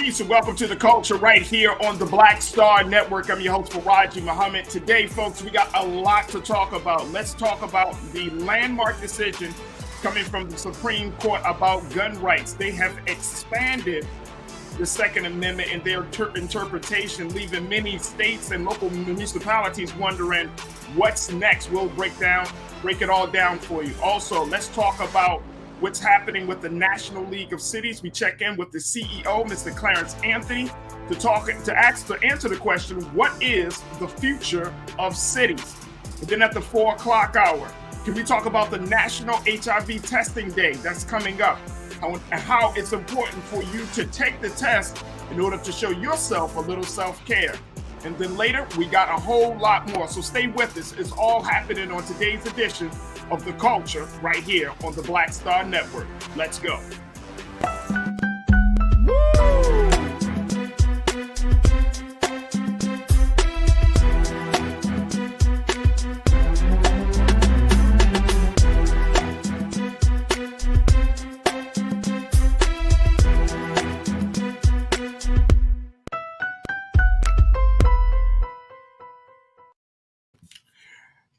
Peace and welcome to The Culture right here on the Black Star Network. I'm your host, Farajii Muhammad. Today, folks, we got a lot to talk about. Let's talk about the landmark decision coming from the Supreme Court about gun rights. They have expanded the Second Amendment in their interpretation, leaving many states and local municipalities wondering what's next. We'll break it all down for you. Also, let's talk about what's happening with the National League of Cities. We check in with the CEO, Mr. Clarence Anthony, to answer the question, what is the future of cities? And then at the 4 o'clock hour, can we talk about the National HIV Testing Day that's coming up and how it's important for you to take the test in order to show yourself a little self-care. And then later, we got a whole lot more. So stay with us. It's all happening on today's edition of The Culture right here on the Black Star Network. Let's go.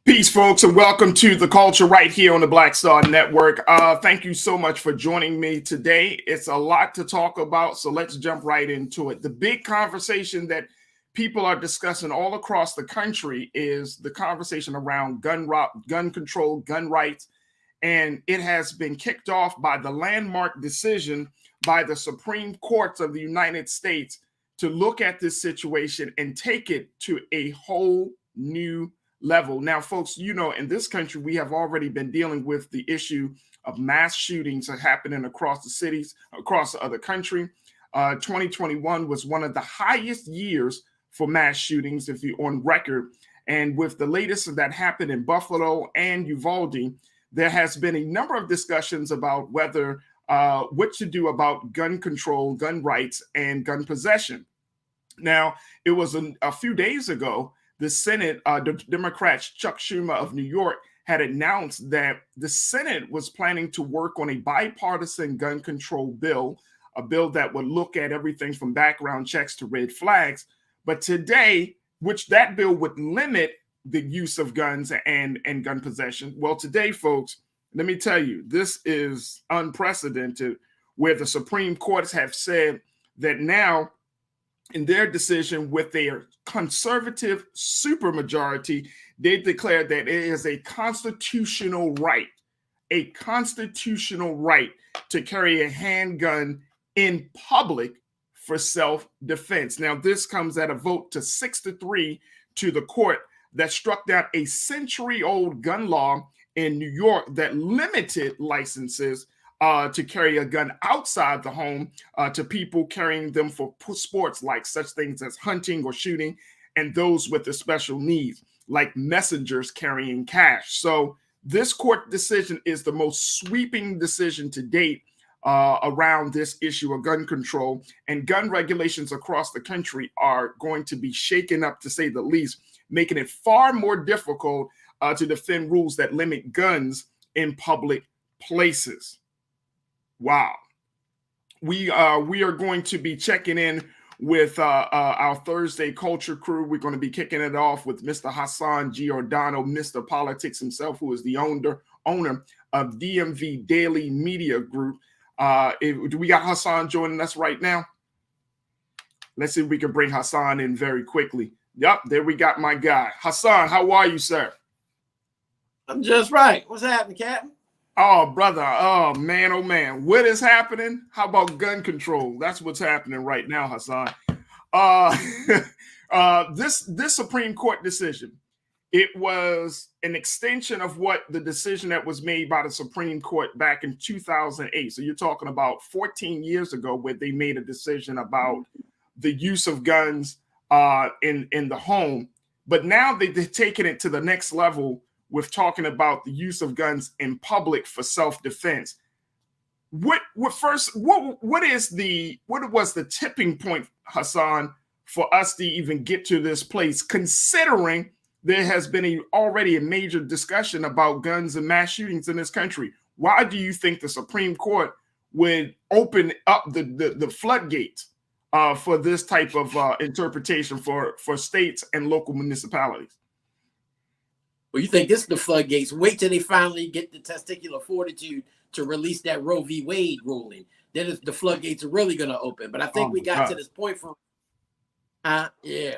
Peace, folks, and welcome to The Culture right here on the Black Star Network. Thank you so much for joining me today. It's a lot to talk about, so let's jump right into it. The big conversation that people are discussing all across the country is the conversation around gun control, gun rights, and it has been kicked off by the landmark decision by the Supreme Court of the United States to look at this situation and take it to a whole new level. Now, folks, you know, in this country, we have already been dealing with the issue of mass shootings happening across the cities, across the other country. 2021 was one of the highest years for mass shootings, if you're on record. And with the latest that happened in Buffalo and Uvalde, there has been a number of discussions about whether what to do about gun control, gun rights, and gun possession. Now, it was a few days ago the Senate, the Democrats, Chuck Schumer of New York, had announced that the Senate was planning to work on a bipartisan gun control bill, a bill that would look at everything from background checks to red flags. But today, which that bill would limit the use of guns and gun possession. Well, today, folks, let me tell you, this is unprecedented, where the Supreme Courts have said that now, in their decision with their conservative supermajority, they declared that it is a constitutional right to carry a handgun in public for self-defense. Now, this comes at a vote to 6-3 to the court that struck down a century-old gun law in New York that limited licenses to carry a gun outside the home to people carrying them for sports like such things as hunting or shooting, and those with the special needs like messengers carrying cash. So this court decision is the most sweeping decision to date around this issue of gun control, and gun regulations across the country are going to be shaken up, to say the least, making it far more difficult to defend rules that limit guns in public places. Wow. We are going to be checking in with our Thursday Culture crew. We're going to be kicking it off with Mr. Hassan Giordano, Mr. Politics himself, who is the owner of DMV Daily Media Group. Do we got Hassan joining us right now? Let's see if we can bring Hassan in very quickly. Yep, there we got my guy. Hassan, how are you, sir? I'm just right. What's happening, Captain? Oh, brother. Oh, man. What is happening? How about gun control? That's what's happening right now, Hassan. This Supreme Court decision, it was an extension of what the decision that was made by the Supreme Court back in 2008. So you're talking about 14 years ago, where they made a decision about the use of guns in the home. But now they've taken it to the next level with talking about the use of guns in public for self-defense. What was the tipping point, Hassan, for us to even get to this place, considering there has been already a major discussion about guns and mass shootings in this country? Why do you think the Supreme Court would open up the floodgates for this type of interpretation for states and local municipalities? Well, you think this is the floodgates? Wait till they finally get the testicular fortitude to release that Roe v. Wade ruling. Then the floodgates are really going to open. But I think we got to this point from,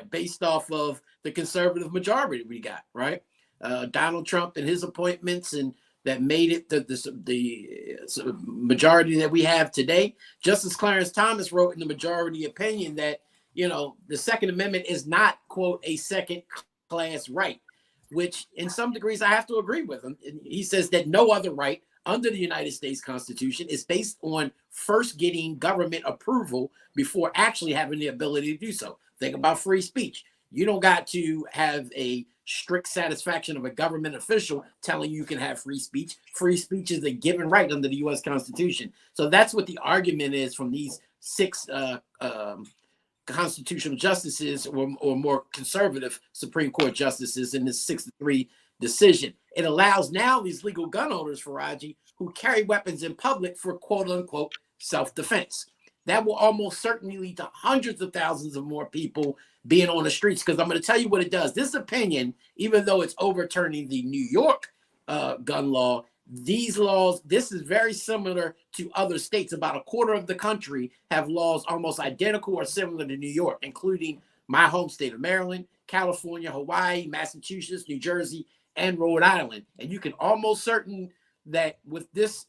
based off of the conservative majority we got, right? Donald Trump and his appointments, and that made it the majority that we have today. Justice Clarence Thomas wrote in the majority opinion that, the Second Amendment is not, quote, a second-class right, which in some degrees I have to agree with him. And he says that no other right under the United States Constitution is based on first getting government approval before actually having the ability to do so. Think about free speech. You don't got to have a strict satisfaction of a government official telling you can have free speech. Free speech is a given right under the U.S. Constitution. So that's what the argument is from these six constitutional justices or more conservative Supreme Court justices in this 6-3 decision. It allows now these legal gun owners, Farajii, who carry weapons in public for quote unquote self-defense. That will almost certainly lead to hundreds of thousands of more people being on the streets, because I'm going to tell you what it does. This opinion, even though it's overturning the New York gun law, these laws, this is very similar to other states. About a quarter of the country have laws almost identical or similar to New York, including my home state of Maryland, California, Hawaii, Massachusetts, New Jersey, and Rhode Island. And you can almost certain that with this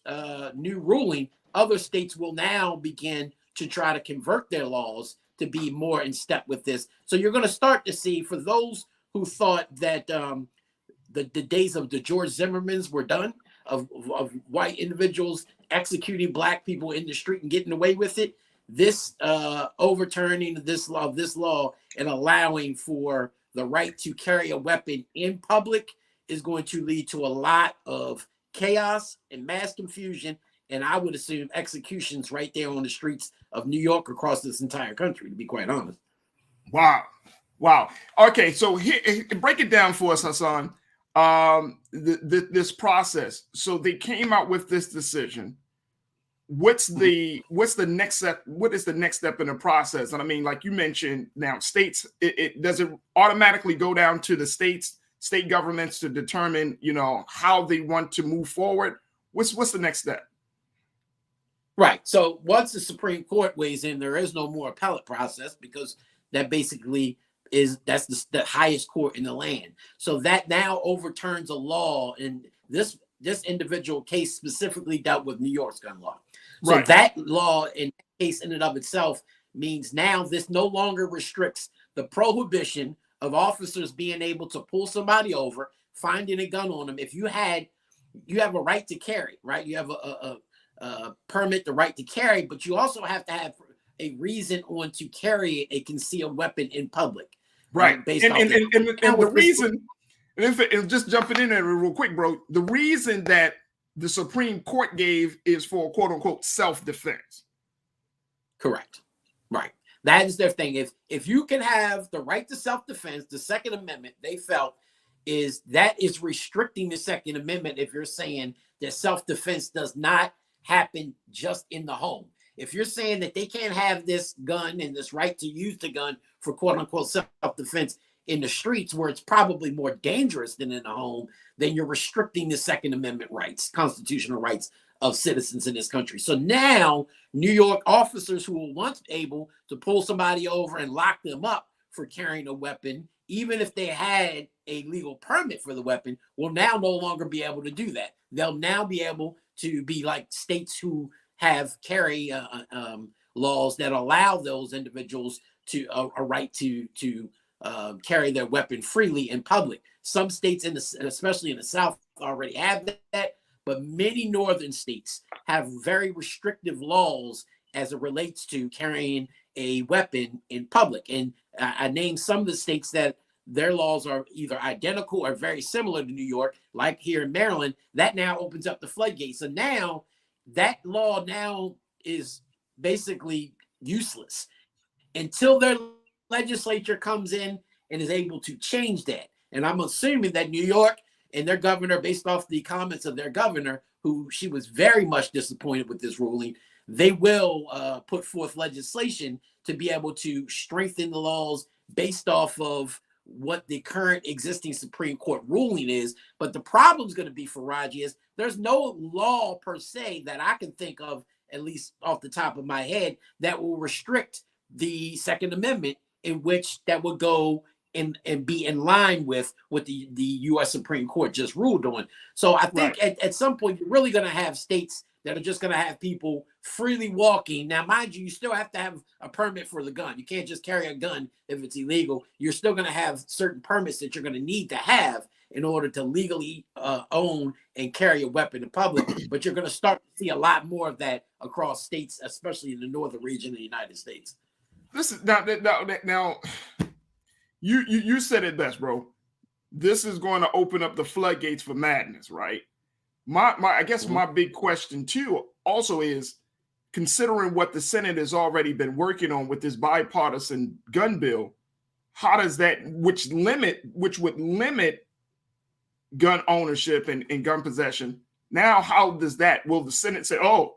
new ruling, other states will now begin to try to convert their laws to be more in step with this. So you're going to start to see, for those who thought that the days of the George Zimmermans were done, of white individuals executing black people in the street and getting away with it, this overturning this law and allowing for the right to carry a weapon in public is going to lead to a lot of chaos and mass confusion, and I would assume executions right there on the streets of New York across this entire country, to be quite honest. Wow. Okay, so here, break it down for us, Hassan. This process. So they came out with this decision. What's the next step? What is the next step in the process? And I mean, like you mentioned, now states, it does it automatically go down to the state governments to determine, how they want to move forward. What's the next step? Right. So once the Supreme Court weighs in, there is no more appellate process, because that basically that's the highest court in the land. So that now overturns a law, and this individual case specifically dealt with New York's gun law. So that law in case in and of itself means now this no longer restricts the prohibition of officers being able to pull somebody over, finding a gun on them. If you have a right to carry, right? You have a permit, the right to carry, but you also have to have a reason on to carry a concealed weapon in public. Right. And the reason, and just jumping in there real quick, bro, the reason that the Supreme Court gave is for quote unquote self-defense. Correct. Right. That is their thing. If you can have the right to self-defense, the Second Amendment, they felt is restricting the Second Amendment if you're saying that self-defense does not happen just in the home. If you're saying that they can't have this gun and this right to use the gun for quote unquote self-defense in the streets, where it's probably more dangerous than in the home, then you're restricting the Second Amendment rights, constitutional rights of citizens in this country. So now New York officers who were once able to pull somebody over and lock them up for carrying a weapon, even if they had a legal permit for the weapon, will now no longer be able to do that. They'll now be able to be like states who have carry laws that allow those individuals to a right to carry their weapon freely in public. Some states, especially in the South, already have that, but many northern states have very restrictive laws as it relates to carrying a weapon in public. And I named some of the states that their laws are either identical or very similar to New York, like here in Maryland. That now opens up the floodgates. So now that law now is basically useless until their legislature comes in and is able to change that. And I'm assuming that New York and their governor, based off the comments of their governor, who she was very much disappointed with this ruling, they will put forth legislation to be able to strengthen the laws based off of what the current existing Supreme Court ruling is. But the problem is going to be, Farajii, is there's no law per se that I can think of, at least off the top of my head, that will restrict the Second Amendment, in which that would go and be in line with what the U.S. Supreme Court just ruled on. So I think at some point you're really going to have states that are just going to have people freely walking. Now, mind you, you still have to have a permit for the gun. You can't just carry a gun if it's illegal. You're still going to have certain permits that you're going to need to have in order to legally own and carry a weapon in public. But you're going to start to see a lot more of that across states, especially in the northern region of the United States. This is now you said it best, bro. This is going to open up the floodgates for madness, right? I guess my big question too also is, considering what the Senate has already been working on with this bipartisan gun bill, how does that, which would limit gun ownership and gun possession, now how does that, will the Senate say, oh,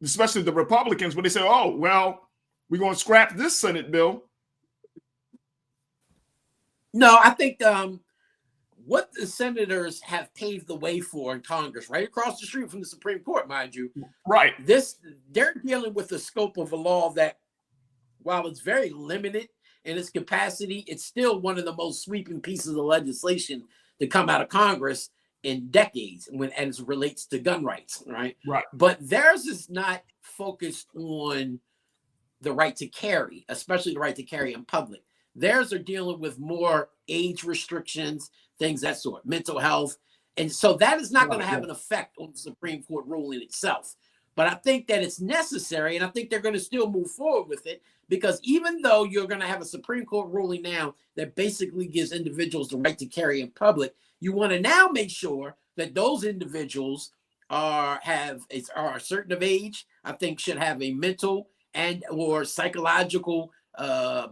especially the Republicans, when they say, oh, well, we're going to scrap this Senate bill? No, I think what the senators have paved the way for in Congress, right across the street from the Supreme Court, mind you, right? They're dealing with the scope of a law that, while it's very limited in its capacity, it's still one of the most sweeping pieces of legislation to come out of Congress in decades as it relates to gun rights, right? Right. But theirs is not focused on the right to carry, especially the right to carry in public. Theirs are dealing with more age restrictions, things that sort, mental health. And so that is not going to have an effect on the Supreme Court ruling itself. But I think that it's necessary, and I think they're going to still move forward with it, because even though you're going to have a Supreme Court ruling now that basically gives individuals the right to carry in public, you want to now make sure that those individuals are certain of age, I think should have a mental and or psychological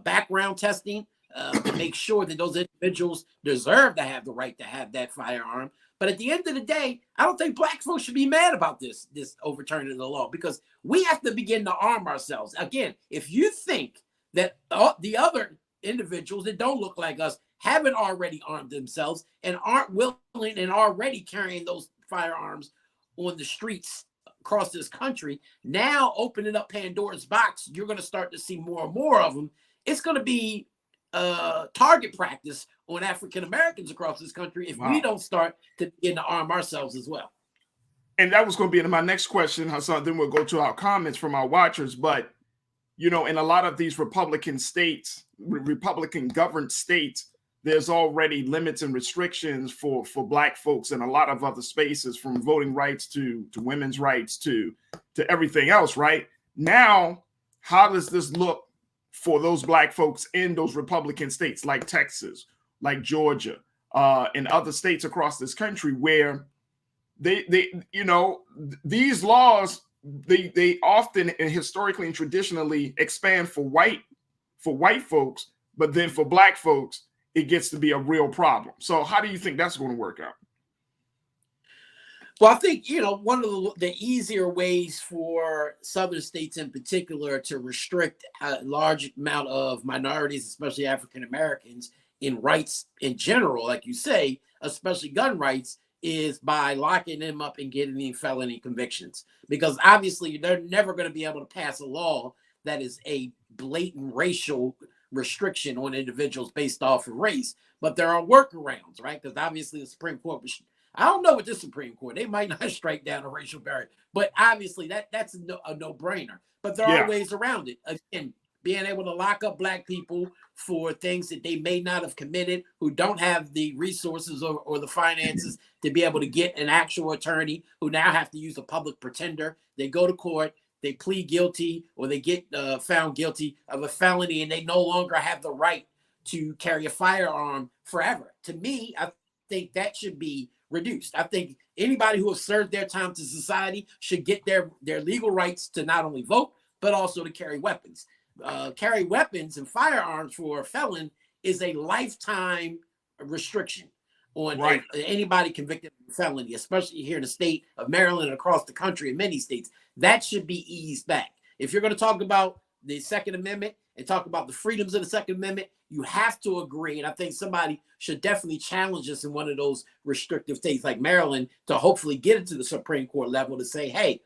background testing to make sure that those individuals deserve to have the right to have that firearm. But at the end of the day, I don't think black folks should be mad about this overturning of the law, because we have to begin to arm ourselves. Again, if you think that the other individuals that don't look like us haven't already armed themselves and aren't willing and already carrying those firearms on the streets across this country, now opening up Pandora's box, you're going to start to see more and more of them. It's going to be target practice on African Americans across this country if we don't start to begin to arm ourselves as well. And that was going to be my next question, Hassan. Then we'll go to our comments from our watchers. But, you know, in a lot of these Republican states, Republican governed states, there's already limits and restrictions for black folks in a lot of other spaces, from voting rights to women's rights to everything else, right? Now, how does this look for those black folks in those Republican states like Texas, like Georgia, and other states across this country, where they you know, these laws, they often and historically and traditionally expand for white folks, but then for black folks, it gets to be a real problem. So how do you think that's going to work out? Well, I think, you know, one of the easier ways for southern states in particular to restrict a large amount of minorities, especially African Americans, in rights in general, like you say, especially gun rights, is by locking them up and getting them felony convictions. Because obviously they're never going to be able to pass a law that is a blatant racial restriction on individuals based off of race. But there are workarounds, right? Because obviously the Supreme Court, I don't know with the Supreme Court, they might not strike down a racial barrier, but obviously that's a no-brainer. But there are ways around it. Again, being able to lock up black people for things that they may not have committed, who don't have the resources or the finances to be able to get an actual attorney, who now have to use a public pretender. They go to court, they plead guilty, or they get found guilty of a felony, and they no longer have the right to carry a firearm forever. To me, I think that should be reduced. I think anybody who has served their time to society should get their legal rights to not only vote, but also to carry weapons. Carry weapons and firearms for a felon is a lifetime restriction. on Right. anybody convicted of a felony, especially here in the state of Maryland and across the country in many states. That should be eased back. If you're going to talk about the Second Amendment and talk about the freedoms of the Second Amendment, you have to agree. And I think somebody should definitely challenge us in one of those restrictive states like Maryland to hopefully get it to the Supreme Court level to say, hey,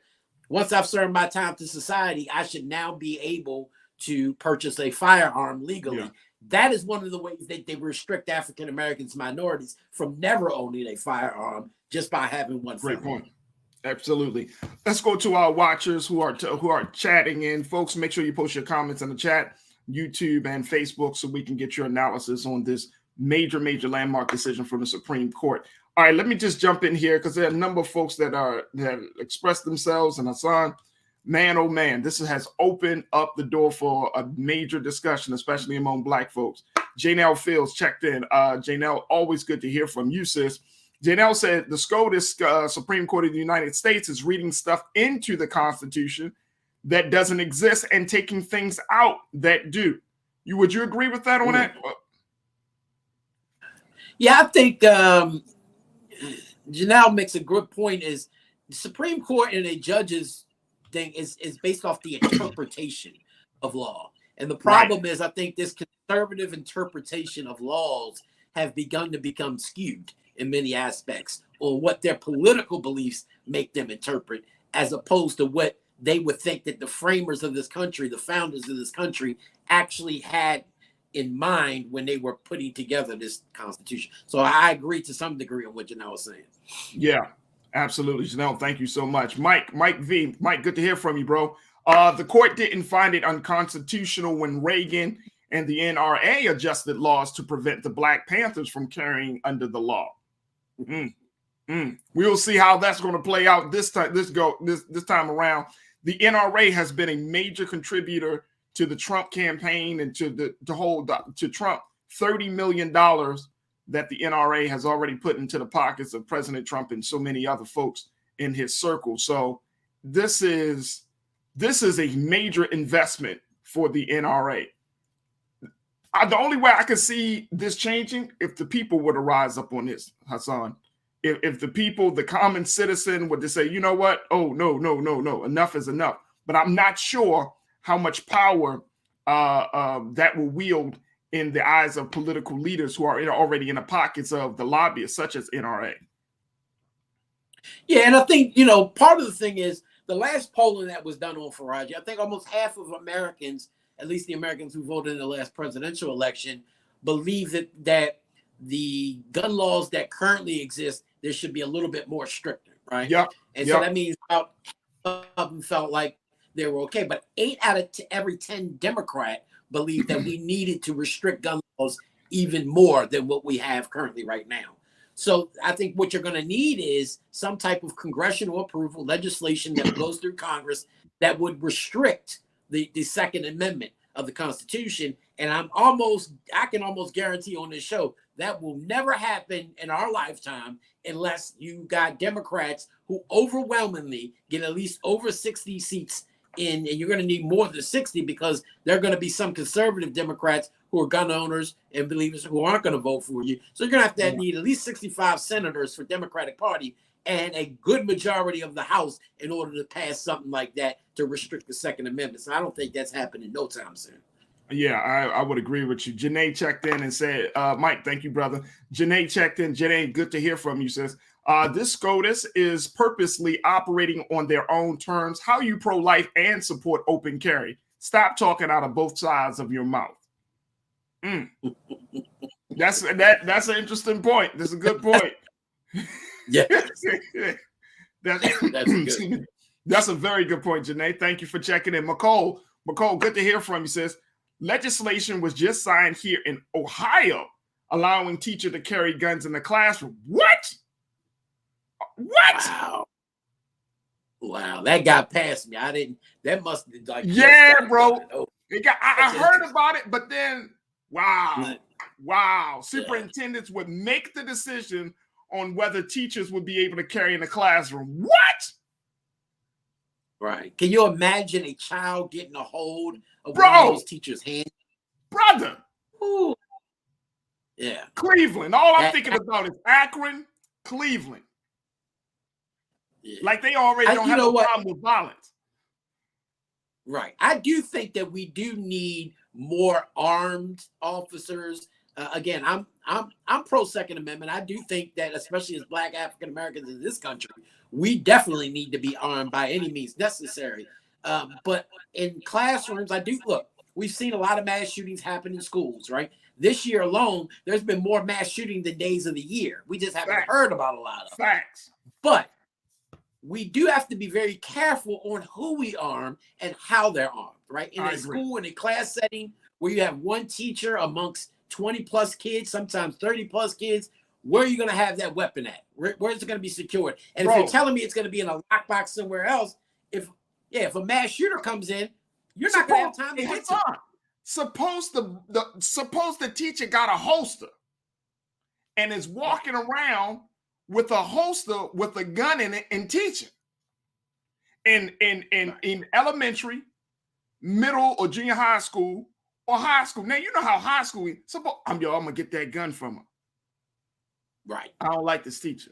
once I've served my time to society, I should now be able to purchase a firearm legally. Yeah. That is one of the ways that they restrict African Americans, minorities from never owning a firearm just by having one. Great point. Absolutely. Let's go to our watchers who are chatting in. Folks, make sure you post your comments in the chat, YouTube and Facebook, so we can get your analysis on this major landmark decision from the Supreme Court. All right, let me just jump in here because there are a number of folks that expressed themselves. And Hassan, man, oh man, this has opened up the door for a major discussion, especially among Black folks. Janelle Fields checked in. Janelle, always good to hear from you, sis. Janelle said the SCOTUS, Supreme Court of the United States, is reading stuff into the Constitution that doesn't exist and taking things out that do. Would you agree with that on that? Yeah, I think Janelle makes a good point. Is the Supreme Court and a judge's thing is based off the interpretation of law. And the problem is, I think this conservative interpretation of laws have begun to become skewed in many aspects, or what their political beliefs make them interpret, as opposed to what they would think that the framers of this country, the founders of this country, actually had in mind when they were putting together this Constitution. So I agree to some degree on what Janelle was saying. Yeah, absolutely, Janelle. Thank you so much. Mike V. Mike, good to hear from you, bro. The court didn't find it unconstitutional when Reagan and the NRA adjusted laws to prevent the Black Panthers from carrying under the law. We'll see how that's going to play out this time. This time around. The NRA has been a major contributor to the Trump campaign and to Trump $30 million that the NRA has already put into the pockets of President Trump and so many other folks in his circle. So this is a major investment for the NRA. The only way I could see this changing if the people were to rise up on this, Hassan. If the people, the common citizen, were to say, you know what? Oh, no, enough is enough. But I'm not sure how much power that will wield in the eyes of political leaders who are already in the pockets of the lobbyists, such as NRA. Yeah, and I think, part of the thing is the last polling that was done on Farajii, I think almost half of Americans, at least the Americans who voted in the last presidential election, believe that the gun laws that currently exist, there should be a little bit more stricter, right? Yeah. And so that means about half of them felt like they were okay. But 8 out of every 10 Democrat believe that we needed to restrict gun laws even more than what we have currently right now. So I think what you're going to need is some type of congressional approval legislation that goes through Congress that would restrict the Second Amendment of the Constitution. And I can almost guarantee on this show that will never happen in our lifetime unless you got Democrats who overwhelmingly get at least over 60 seats in, and you're going to need more than 60 because there are going to be some conservative Democrats who are gun owners and believers who aren't going to vote for you. So you're going to have to need at least 65 senators for Democratic Party and a good majority of the House in order to pass something like that to restrict the Second Amendment. So I don't think that's happening no time soon. Yeah, I would agree with you. Janae checked in and said, Mike, thank you, brother. Janae checked in. Janae, good to hear from you, sis. This SCOTUS is purposely operating on their own terms. How you pro-life and support open carry? Stop talking out of both sides of your mouth. That's an interesting point. That's a good point. Yeah. That's good. That's a very good point, Janae. Thank you for checking in. McCole, good to hear from you, sis. Legislation was just signed here in Ohio, allowing teachers to carry guns in the classroom. What? Wow, that got past me. I didn't. That must be like. Yeah, bro. I heard about it, but then wow. Superintendents would make the decision on whether teachers would be able to carry in the classroom. What? Right. Can you imagine a child getting a hold of one of those teachers' hands? Brother. Ooh. Yeah. Cleveland. All I'm thinking about is Akron, Cleveland. Yeah. Like they already don't have a problem with violence. Right. I do think that we do need more armed officers. Again, I'm pro Second Amendment. I do think that, especially as Black African Americans in this country, we definitely need to be armed by any means necessary. But in classrooms, we've seen a lot of mass shootings happen in schools, right? This year alone, there's been more mass shooting than days of the year. We just haven't heard about a lot of them. Facts. But we do have to be very careful on who we arm and how they're armed, right? In a school, in a class setting where you have one teacher amongst 20 plus kids, sometimes 30 plus kids, where are you going to have that weapon at? Where is it going to be secured? And if you're telling me it's going to be in a lockbox somewhere else, if a mass shooter comes in, you're not going to have time to get to it. Suppose the teacher got a holster and is walking around with a holster with a gun in it and teaching. In elementary, middle or junior high school or high school. Now you know how high school is. Suppose I'm gonna get that gun from her. Right. I don't like this teacher.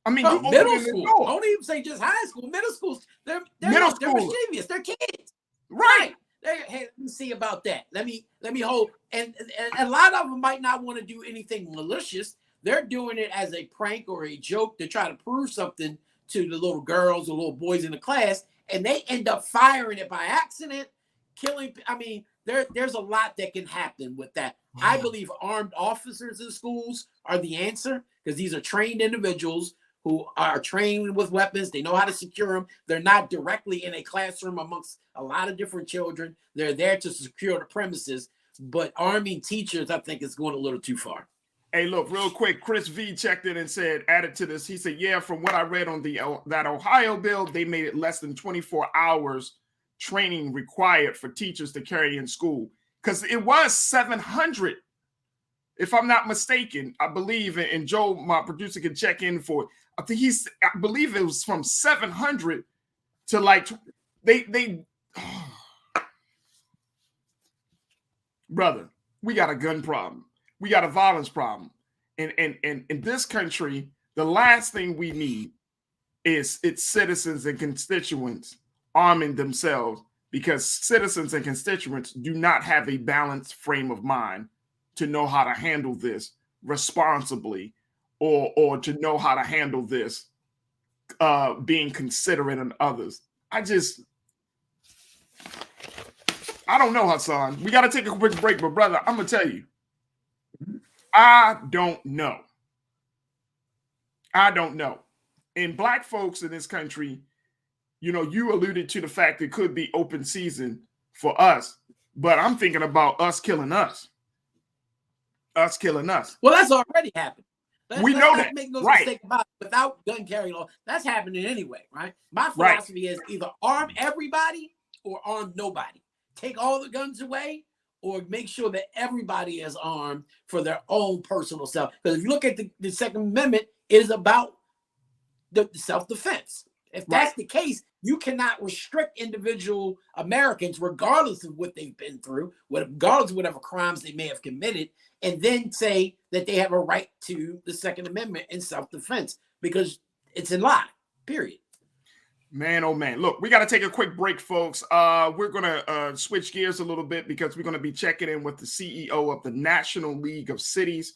I mean, middle school. Don't even say just high school. Middle schools. They're mischievous. They're kids. Right. Hey, let me see about that. Let me hold. And a lot of them might not want to do anything malicious. They're doing it as a prank or a joke to try to prove something to the little girls or little boys in the class, and they end up firing it by accident, killing. I mean, there's a lot that can happen with that. I believe armed officers in schools are the answer, because these are trained individuals who are trained with weapons. They know how to secure them. They're not directly in a classroom amongst a lot of different children. They're there to secure the premises. But arming teachers, I think, is going a little too far. Hey, look, real quick, Chris V checked in and said, added to this, he said, yeah, from what I read on that Ohio bill, they made it less than 24 hours training required for teachers to carry in school. Because it was 700, if I'm not mistaken, I believe, and Joe, my producer, can check in for it. I believe it was from 700 to like, brother, we got a gun problem. We got a violence problem. And in this country, the last thing we need is its citizens and constituents arming themselves, because citizens and constituents do not have a balanced frame of mind to know how to handle this responsibly or to know how to handle this being considerate of others. I don't know, Hassan. We got to take a quick break, but brother, I'm going to tell you, I don't know. And Black folks in this country, you alluded to the fact it could be open season for us, but I'm thinking about us killing us. Us killing us. Well, that's already happened. We know that. Make no mistake about it. Without gun carry law, that's happening anyway, right? My philosophy is either arm everybody or arm nobody. Take all the guns away, or make sure that everybody is armed for their own personal self. Because if you look at the Second Amendment, it is about the self-defense. If that's the case, you cannot restrict individual Americans, regardless of what they've been through, regardless of whatever crimes they may have committed, and then say that they have a right to the Second Amendment in self-defense, because it's a lie, period. Man, oh man. Look, we got to take a quick break, folks. We're going to switch gears a little bit, because we're going to be checking in with the CEO of the National League of Cities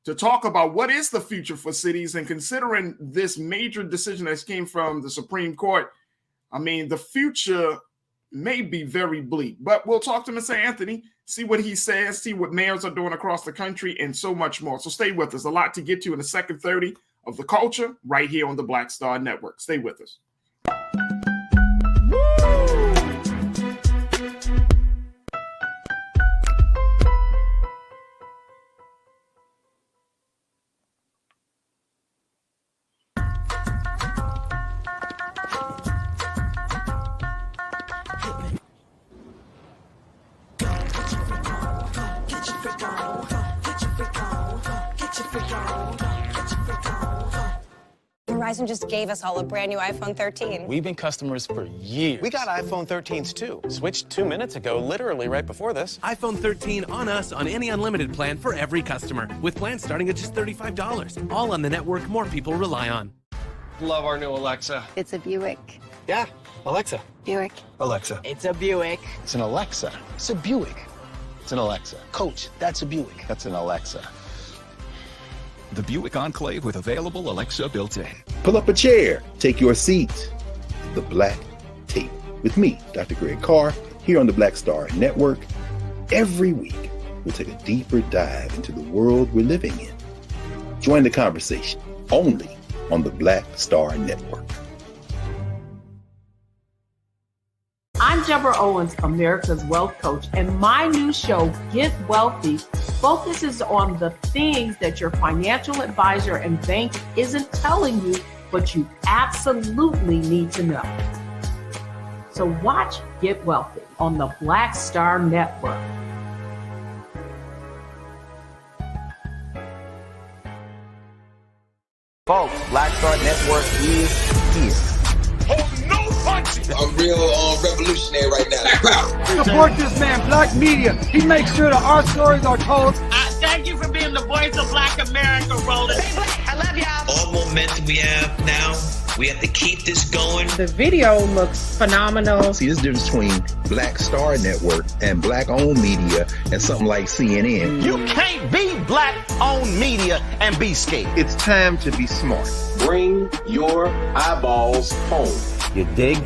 to talk about what is the future for cities. And considering this major decision that came from the Supreme Court, I mean, the future may be very bleak. But we'll talk to Mr. Anthony, see what he says, see what mayors are doing across the country, and so much more. So stay with us. A lot to get to in the second 30 of The Culture right here on the Black Star Network. Stay with us. Verizon just gave us all a brand new iPhone 13. We've been customers for years. We got iPhone 13s too. Switched 2 minutes ago, literally right before this. iPhone 13 on us on any unlimited plan for every customer, with plans starting at just $35. All on the network more people rely on. Love our new Alexa. It's a Buick. Yeah, Alexa. Buick. Alexa. It's a Buick. It's an Alexa. It's a Buick. It's an Alexa. Coach, that's a Buick. That's an Alexa. The Buick Enclave with available Alexa built in. Pull up a chair. Take your seat. The Black Tape. With me, Dr. Greg Carr, here on the Black Star Network. Every week, we'll take a deeper dive into the world we're living in. Join the conversation only on the Black Star Network. I'm Deborah Owens, America's Wealth Coach, and my new show, Get Wealthy, focuses on the things that your financial advisor and bank isn't telling you, but you absolutely need to know. So watch Get Wealthy on the Black Star Network. Folks, Black Star Network is here. I'm real revolutionary right now. Support this man, Black Media. He makes sure that our stories are told. Thank you for being the voice of Black America, Roland. Hey, Black, I love y'all. All momentum we have now, we have to keep this going. The video looks phenomenal. See, this difference between Black Star Network and Black-owned media and something like CNN. You can't be Black-owned media and be scared. It's time to be smart. Bring your eyeballs home. You dig?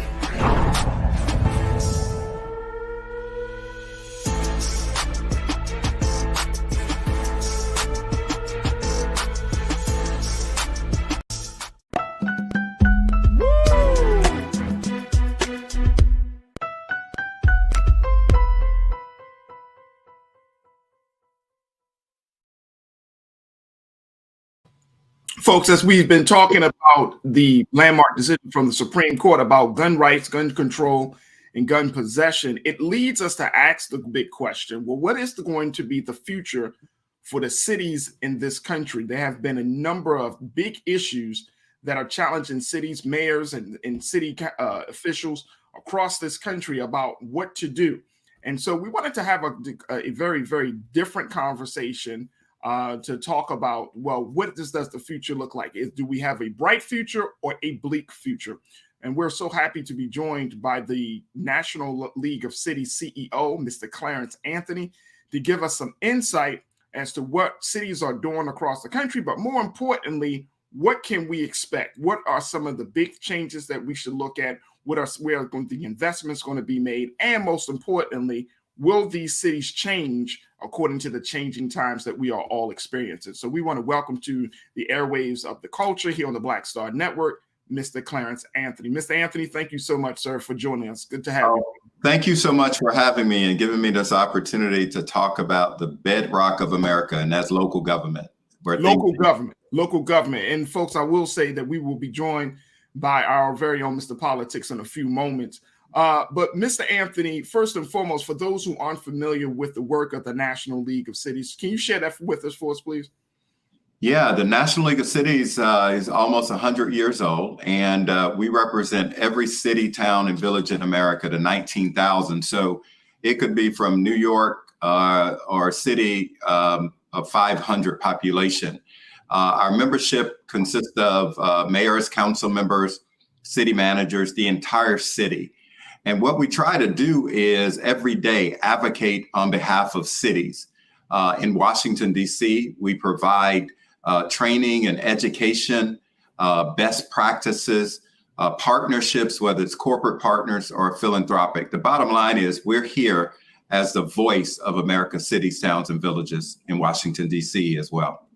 Folks, as we've been talking about the landmark decision from the Supreme Court about gun rights, gun control, and gun possession, it leads us to ask the big question, well, what is going to be the future for the cities in this country? There have been a number of big issues that are challenging cities, mayors, and city officials across this country about what to do. And so we wanted to have a very, very different conversation to talk about, well, what does the future look like? Do we have a bright future or a bleak future? And we're so happy to be joined by the National League of Cities CEO, Mr. Clarence Anthony, to give us some insight as to what cities are doing across the country, but more importantly, what can we expect? What are some of the big changes that we should look at? Where are the investments going to be made? And most importantly, will these cities change according to the changing times that we are all experiencing? So we want to welcome to the airwaves of the culture here on the Black Star Network, Mr. Clarence Anthony. Mr. Anthony, thank you so much, sir, for joining us. Good to have you. Thank you so much for having me and giving me this opportunity to talk about the bedrock of America, and that's local government. Local government. And folks, I will say that we will be joined by our very own Mr. Politics in a few moments. But Mr. Anthony, first and foremost, for those who aren't familiar with the work of the National League of Cities, can you share that with us, please? Yeah, the National League of Cities is almost 100 years old, and we represent every city, town, and village in America, the 19,000. So it could be from New York or a city of 500 population. Our membership consists of mayors, council members, city managers, the entire city. And what we try to do is every day advocate on behalf of cities. In Washington, D.C., we provide training and education, best practices, partnerships, whether it's corporate partners or philanthropic. The bottom line is we're here as the voice of America's cities, towns, and villages in Washington, D.C. as well.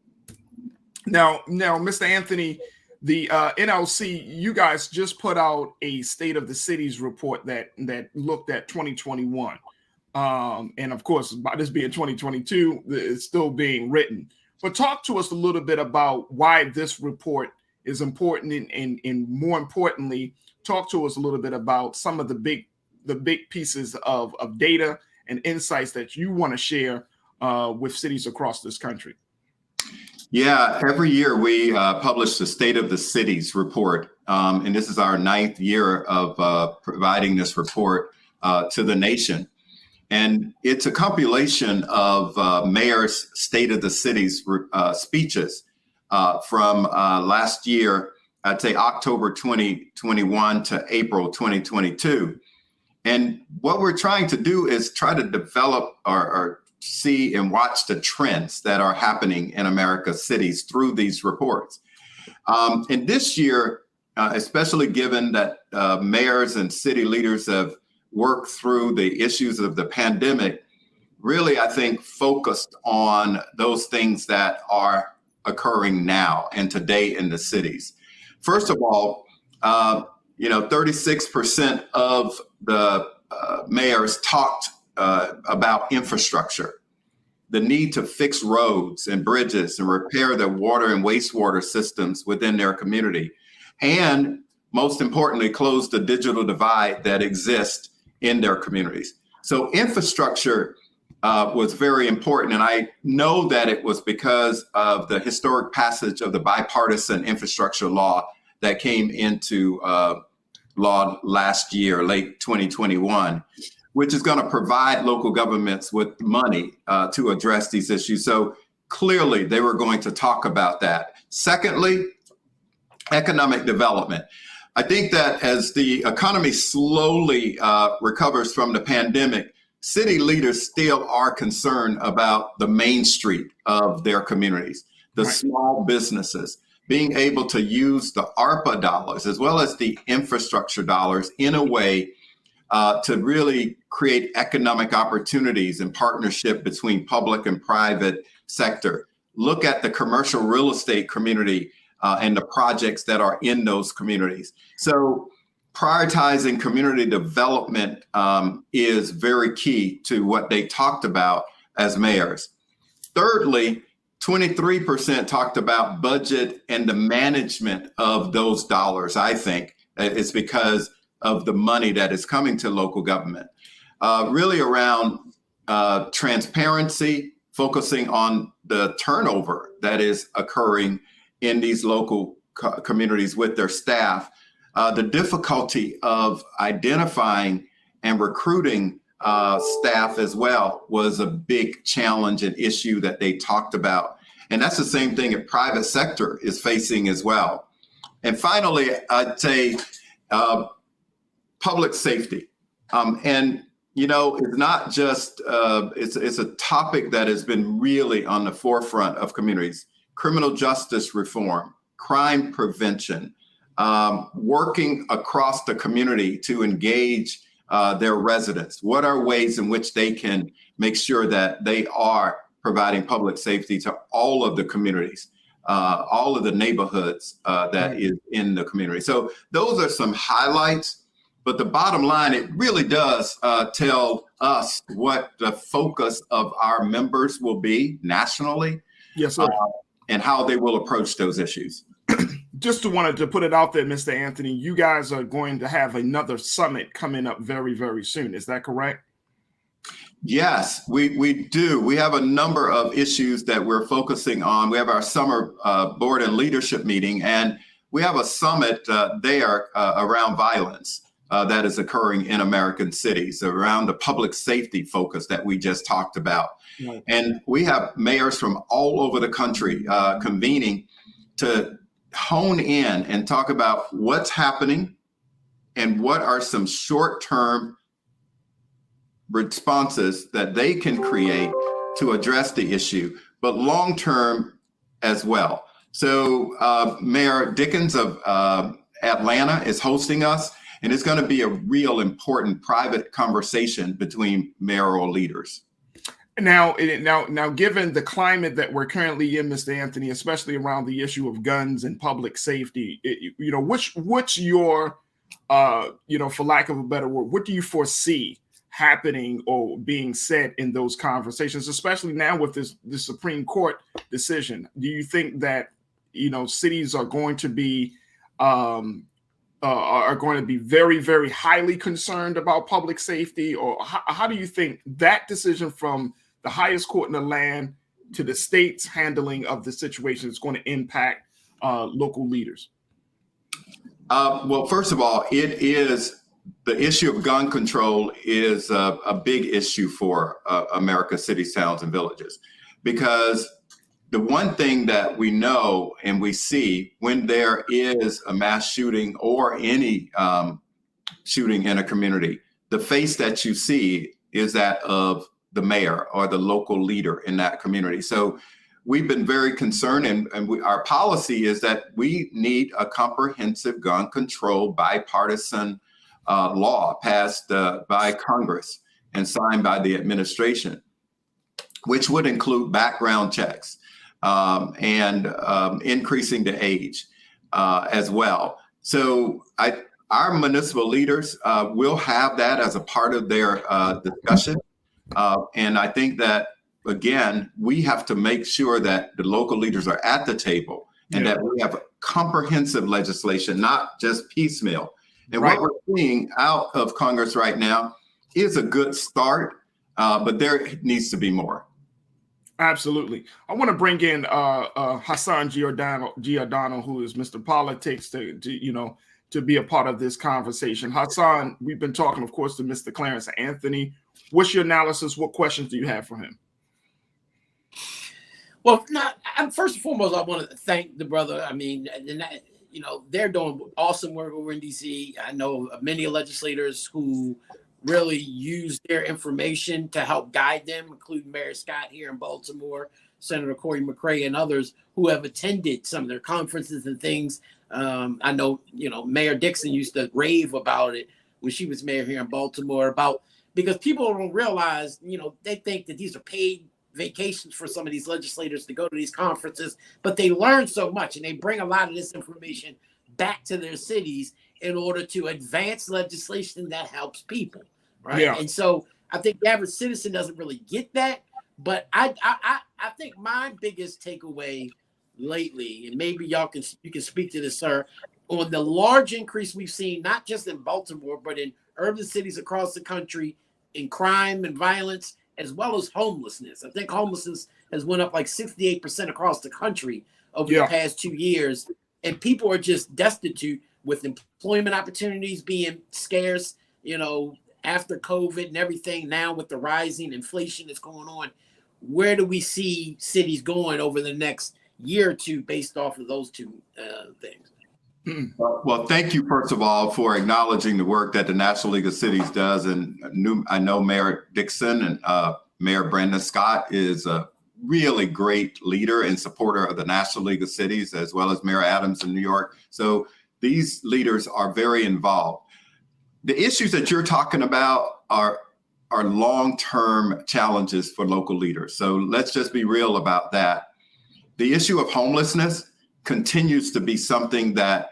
Now, Mr. Anthony, the NLC, you guys just put out a State of the Cities report that looked at 2021. And of course, by this being 2022, it's still being written. But talk to us a little bit about why this report is important, and more importantly, talk to us a little bit about some of the big pieces of data and insights that you want to share with cities across this country. Yeah, every year we publish the State of the Cities report, and this is our 9th year of providing this report to the nation. And it's a compilation of mayor's State of the Cities speeches from last year, I'd say October 2021 to April 2022. And what we're trying to do is try to develop or see and watch the trends that are happening in America's cities through these reports. And this year, especially given that mayors and city leaders have worked through the issues of the pandemic, really, I think, focused on those things that are occurring now and today in the cities. First of all, 36% of the mayors talked about infrastructure, the need to fix roads and bridges and repair the water and wastewater systems within their community. And most importantly, close the digital divide that exists in their communities. So infrastructure was very important. And I know that it was because of the historic passage of the bipartisan infrastructure law that came into law last year, late 2021, which is going to provide local governments with money to address these issues. So clearly they were going to talk about that. Secondly, economic development. I think that as the economy slowly recovers from the pandemic, city leaders still are concerned about the main street of their communities, the small businesses, being able to use the ARPA dollars as well as the infrastructure dollars in a way to really create economic opportunities and partnership between public and private sector. Look at the commercial real estate community and the projects that are in those communities. So prioritizing community development is very key to what they talked about as mayors. Thirdly, 23% talked about budget and the management of those dollars. I think it's because of the money that is coming to local government. Really around transparency, focusing on the turnover that is occurring in these local communities with their staff, the difficulty of identifying and recruiting staff as well was a big challenge and issue that they talked about. And that's the same thing the private sector is facing as well. And finally, I'd say public safety. It's not just, it's a topic that has been really on the forefront of communities. Criminal justice reform, crime prevention, working across the community to engage their residents. What are ways in which they can make sure that they are providing public safety to all of the communities, all of the neighborhoods that is in the community? So those are some highlights, but the bottom line, it really does tell us what the focus of our members will be nationally. Yes, sir. And how they will approach those issues. Just wanted to put it out there, Mr. Anthony, you guys are going to have another summit coming up very, very soon. Is that correct? Yes, we do. We have a number of issues that we're focusing on. We have our summer board and leadership meeting, and we have a summit there around violence that is occurring in American cities, around the public safety focus that we just talked about. Right. And we have mayors from all over the country convening to hone in and talk about what's happening and what are some short-term responses that they can create to address the issue, but long-term as well. So Mayor Dickens of Atlanta is hosting us, and it's going to be a real important private conversation between mayoral leaders. Now, given the climate that we're currently in, Mr. Anthony, especially around the issue of guns and public safety, what's your, for lack of a better word, what do you foresee happening or being said in those conversations, especially now with the Supreme Court decision? Do you think that, cities are going to be very, very highly concerned about public safety, or how do you think that decision from the highest court in the land to the state's handling of the situation is going to impact local leaders? Well, first of all, the issue of gun control is a big issue for America's cities, towns, and villages, because the one thing that we know and we see when there is a mass shooting or any shooting in a community, the face that you see is that of the mayor or the local leader in that community. So we've been very concerned, and our policy is that we need a comprehensive gun control bipartisan law passed by Congress and signed by the administration, which would include background checks and increasing the age as well. So our municipal leaders will have that as a part of their discussion. And I think that, again, we have to make sure that the local leaders are at the table and that we have comprehensive legislation, not just piecemeal. And what we're seeing out of Congress right now is a good start, but there needs to be more. Absolutely. I want to bring in Hassan Giordano, who is Mr. Politics, to be a part of this conversation. Hassan, we've been talking, of course, to Mr. Clarence Anthony. What's your analysis? What questions do you have for him? Well, first and foremost, I want to thank the brother. I mean, they're doing awesome work over in D.C. I know many legislators who really use their information to help guide them, including Mayor Scott here in Baltimore, Senator Cory McCray, and others who have attended some of their conferences and things. I know, Mayor Dixon used to rave about it when she was mayor here in Baltimore, because people don't realize, they think that these are paid vacations for some of these legislators to go to these conferences, but they learn so much and they bring a lot of this information back to their cities in order to advance legislation that helps people, right? Yeah. And so I think the average citizen doesn't really get that, but I think my biggest takeaway lately, and maybe you can speak to this, sir, on the large increase we've seen, not just in Baltimore, but in urban cities across the country, in crime and violence, as well as homelessness. I think homelessness has went up like 68% across the country over the past 2 years. And people are just destitute, with employment opportunities being scarce, after COVID and everything. Now with the rising inflation that's going on, where do we see cities going over the next year or two based off of those two things? Well, thank you, first of all, for acknowledging the work that the National League of Cities does. And I know Mayor Dixon and Mayor Brandon Scott is a really great leader and supporter of the National League of Cities, as well as Mayor Adams in New York. So these leaders are very involved. The issues that you're talking about are long-term challenges for local leaders. So let's just be real about that. The issue of homelessness continues to be something that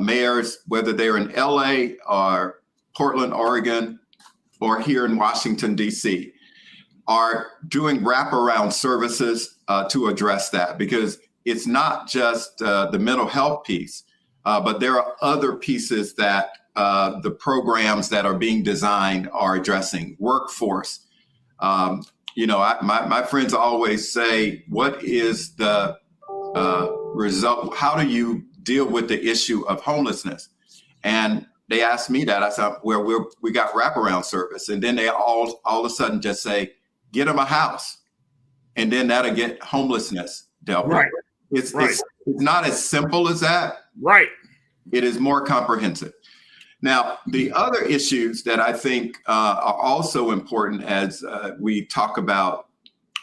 mayors, whether they're in LA or Portland, Oregon, or here in Washington, D.C., are doing wraparound services to address that, because it's not just the mental health piece, but there are other pieces that the programs that are being designed are addressing. Workforce. My friends always say, what is the result? How do you deal with the issue of homelessness? And they asked me that. I said, well, we got wraparound service. And then they all of a sudden just say, get them a house. And then that'll get homelessness dealt with. It's not as simple as that. Right. It is more comprehensive. Now, the other issues that I think are also important as we talk about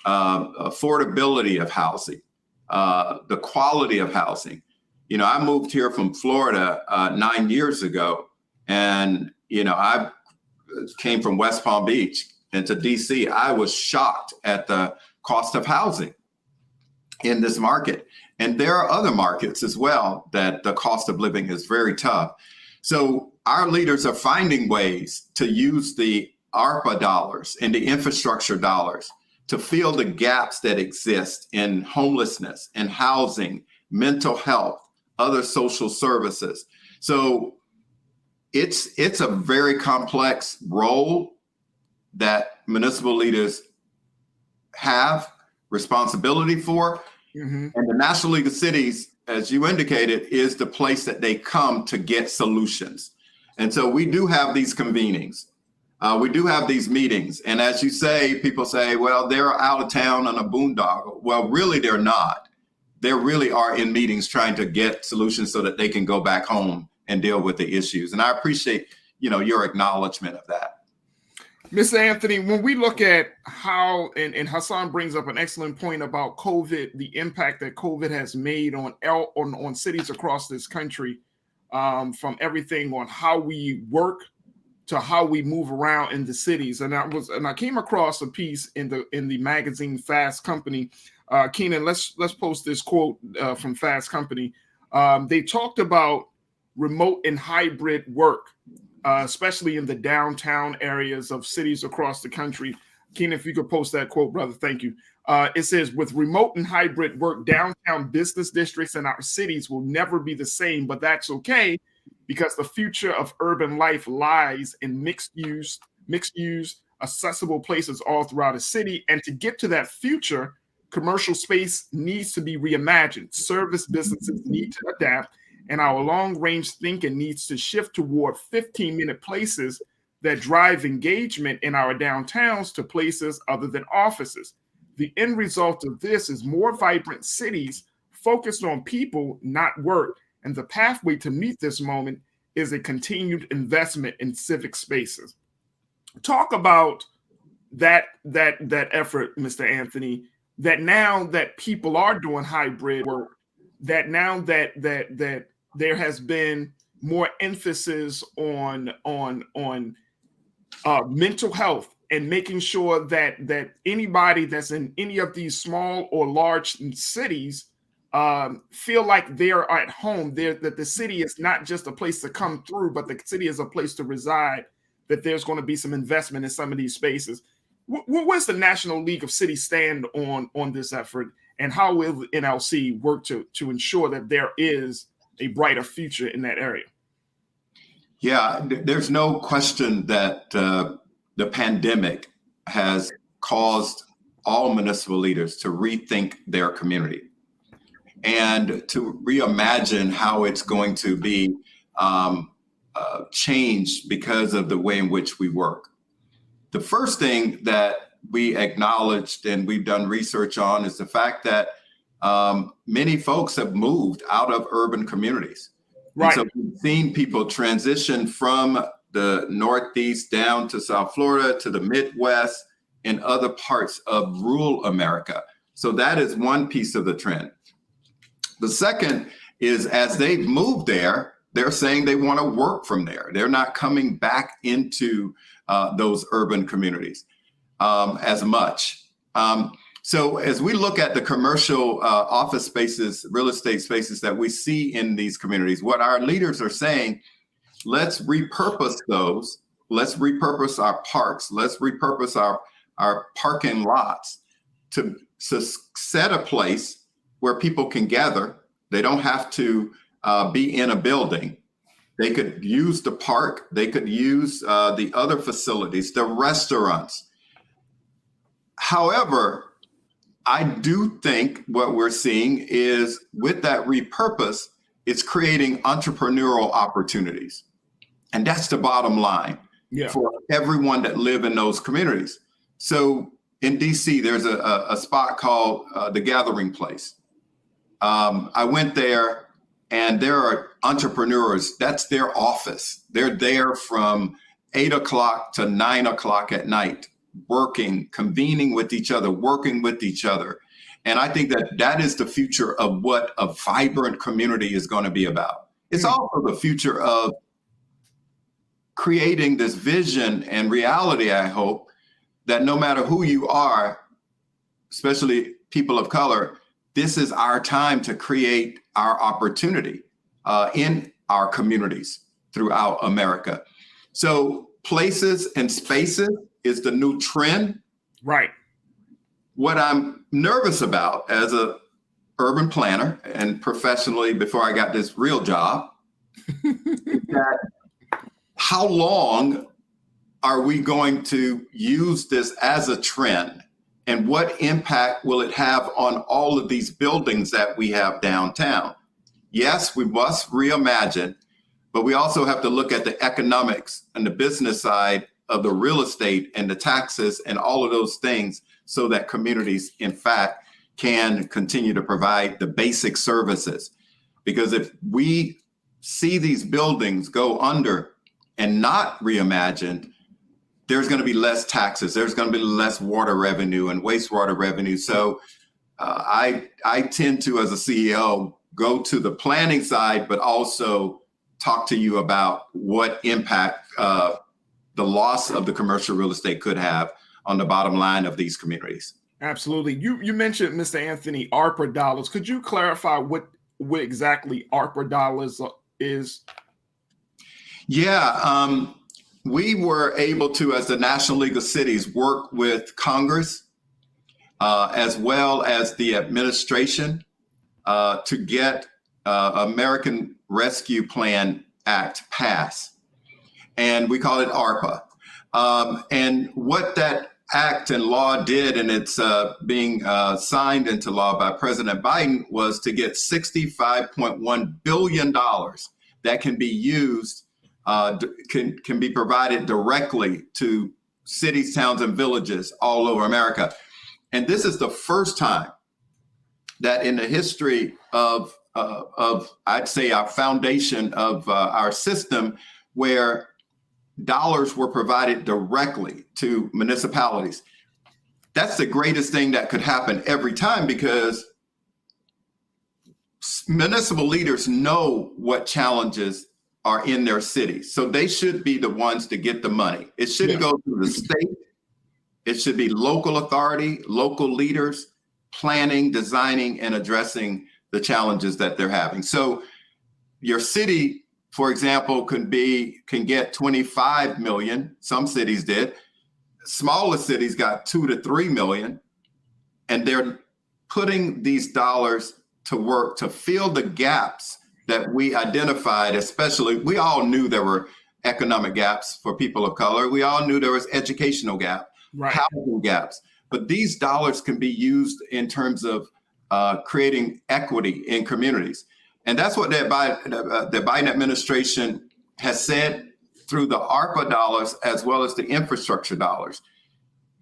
affordability of housing, the quality of housing. I moved here from Florida 9 years ago, and I came from West Palm Beach into DC. I was shocked at the cost of housing in this market. And there are other markets as well that the cost of living is very tough. So our leaders are finding ways to use the ARPA dollars and the infrastructure dollars to fill the gaps that exist in homelessness and housing, mental health, other social services. So it's a very complex role that municipal leaders have responsibility for. And the National League of Cities, as you indicated, is the place that they come to get solutions. And so we do have these convenings. We do have these meetings. And as you say, people say, well, they're out of town on a boondoggle. Well, really, they're not. They really are in meetings trying to get solutions so that they can go back home and deal with the issues. And I appreciate, your acknowledgement of that. Mr. Anthony, when we look at how, and Hassan brings up an excellent point about COVID, the impact that COVID has made on cities across this country, from everything on how we work to how we move around in the cities. And I came across a piece in the magazine Fast Company. Keenan, let's post this quote from Fast Company. They talked about remote and hybrid work, especially in the downtown areas of cities across the country. Keenan, if you could post that quote, brother, thank you. It says, with remote and hybrid work, downtown business districts in our cities will never be the same, but that's okay, because the future of urban life lies in mixed use, accessible places all throughout a city. And to get to that future, commercial space needs to be reimagined. Service businesses need to adapt, and our long-range thinking needs to shift toward 15-minute places that drive engagement in our downtowns to places other than offices. The end result of this is more vibrant cities focused on people, not work. And the pathway to meet this moment is a continued investment in civic spaces. Talk about that effort, Mr. Anthony, that now that people are doing hybrid work, that now that there has been more emphasis on mental health and making sure that anybody that's in any of these small or large cities feel like they're at home, that the city is not just a place to come through, but the city is a place to reside, that there's going to be some investment in some of these spaces. Where's the National League of Cities stand on this effort, and how will NLC work to ensure that there is a brighter future in that area? Yeah, there's no question that the pandemic has caused all municipal leaders to rethink their community and to reimagine how it's going to be changed because of the way in which we work. The first thing that we acknowledged and we've done research on is the fact that many folks have moved out of urban communities. Right. And so we've seen people transition from the Northeast down to South Florida, to the Midwest, and other parts of rural America. So that is one piece of the trend. The second is, as they've moved there, they're saying they want to work from there. They're not coming back into those urban communities as much. So as we look at the commercial office spaces, real estate spaces that we see in these communities, what our leaders are saying, let's repurpose those. Let's repurpose our parks. Let's repurpose our parking lots to set a place where people can gather. They don't have to be in a building. They could use the park. They could use the other facilities, the restaurants. However, I do think what we're seeing is, with that repurpose, it's creating entrepreneurial opportunities. And that's the bottom line for everyone that live in those communities. So in DC, there's a spot called the Gathering Place. I went there, and there are entrepreneurs. That's their office. They're there from 8 o'clock to 9 o'clock at night, working, convening with each other, working with each other. And I think that is the future of what a vibrant community is going to be about. It's also the future of creating this vision and reality, I hope, that no matter who you are, especially people of color, this is our time to create our opportunity in our communities throughout America. So places and spaces is the new trend. Right. What I'm nervous about as a urban planner and professionally before I got this real job is that how long are we going to use this as a trend And what impact will it have on all of these buildings that we have downtown? Yes, we must reimagine, but we also have to look at the economics and the business side of the real estate and the taxes and all of those things so that communities, in fact, can continue to provide the basic services. Because if we see these buildings go under and not reimagined, there's going to be less taxes. There's going to be less water revenue and wastewater revenue. So I tend to, as a CEO, go to the planning side, but also talk to you about what impact the loss of the commercial real estate could have on the bottom line of these communities. Absolutely. You mentioned, Mr. Anthony, ARPA dollars. Could you clarify what exactly ARPA dollars is? Yeah, we were able to, as the National League of Cities, work with Congress as well as the administration to get American Rescue Plan Act passed. And we call it ARPA. And what that act and law did, and it's being signed into law by President Biden, was to get $65.1 billion that can be used, can be provided directly to cities, towns, and villages all over America. And this is the first time that in the history of I'd say, our foundation of our system, where dollars were provided directly to municipalities. That's the greatest thing that could happen every time, because municipal leaders know what challenges are in their cities. So they should be the ones to get the money. It shouldn't go through the state. It should be local authority, local leaders planning, designing, and addressing the challenges that they're having. So your city, for example, can get 25 million. Some cities did. Smaller cities got 2 to 3 million. And they're putting these dollars to work to fill the gaps that we identified. Especially, we all knew there were economic gaps for people of color. We all knew there was educational gap, housing gaps. But these dollars can be used in terms of creating equity in communities. And that's what the Biden administration has said through the ARPA dollars, as well as the infrastructure dollars.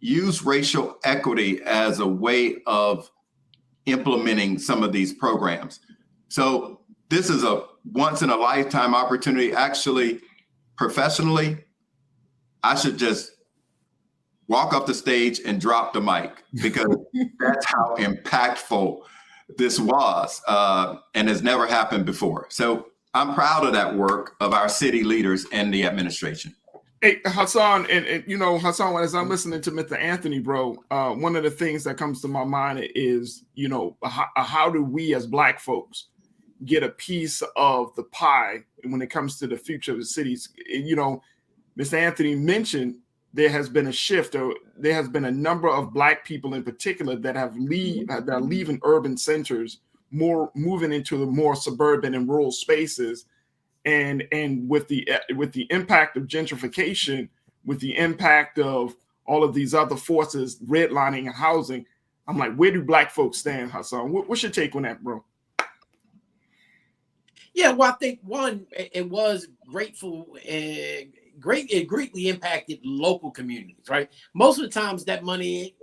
Use racial equity as a way of implementing some of these programs. So this is a once in a lifetime opportunity. Actually, professionally, I should just walk off the stage and drop the mic, because that's how impactful this was and has never happened before. So I'm proud of that work of our city leaders and the administration. Hey, Hassan, and you know, Hassan, as I'm listening to Mr. Anthony, bro, one of the things that comes to my mind is, you know, how do we as Black folks get a piece of the pie when it comes to the future of the cities? You know, Mr. Anthony mentioned there has been a shift, or there has been a number of Black people in particular that are leaving urban centers, moving into the more suburban and rural spaces. And with the impact of gentrification, with the impact of all of these other forces redlining and housing, I'm like, where do Black folks stand, Hassan? What's your take on that, bro? Yeah, well, I think one, it was grateful and it greatly impacted local communities, right? Most of the times that money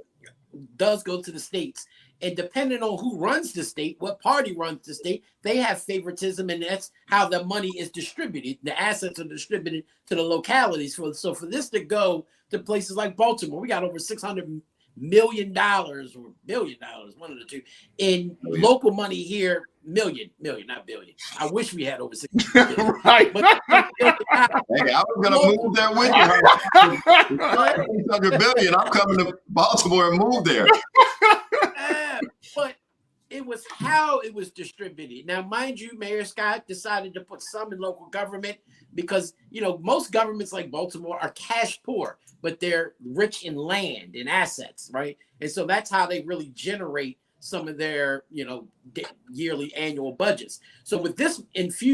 does go to the states. And depending on who runs the state, what party runs the state, they have favoritism, and that's how the money is distributed. The assets are distributed to the localities. So for this to go to places like Baltimore, we got over $600 million or $1 billion, one of the two, in local money here. Million, not billion. I wish we had over 600 million. Right. But, hey, I was going to move there with you. 600 billion. I'm coming to Baltimore and move there. But it was how it was distributed. Now, mind you, Mayor Scott decided to put some in local government because, you know, most governments like Baltimore are cash poor, but they're rich in land and assets, right? And so that's how they really generate some of their, you know, yearly annual budgets. So with this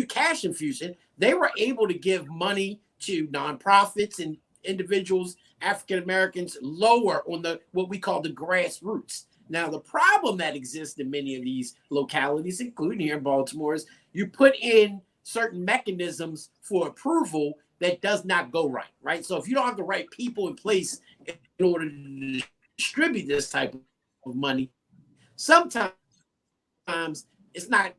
cash infusion, they were able to give money to nonprofits individuals, African Americans, lower on the what we call the grassroots. Now, the problem that exists in many of these localities, including here in Baltimore, is you put in certain mechanisms for approval that does not go right, right? So if you don't have the right people in place in order to distribute this type of money, sometimes it's not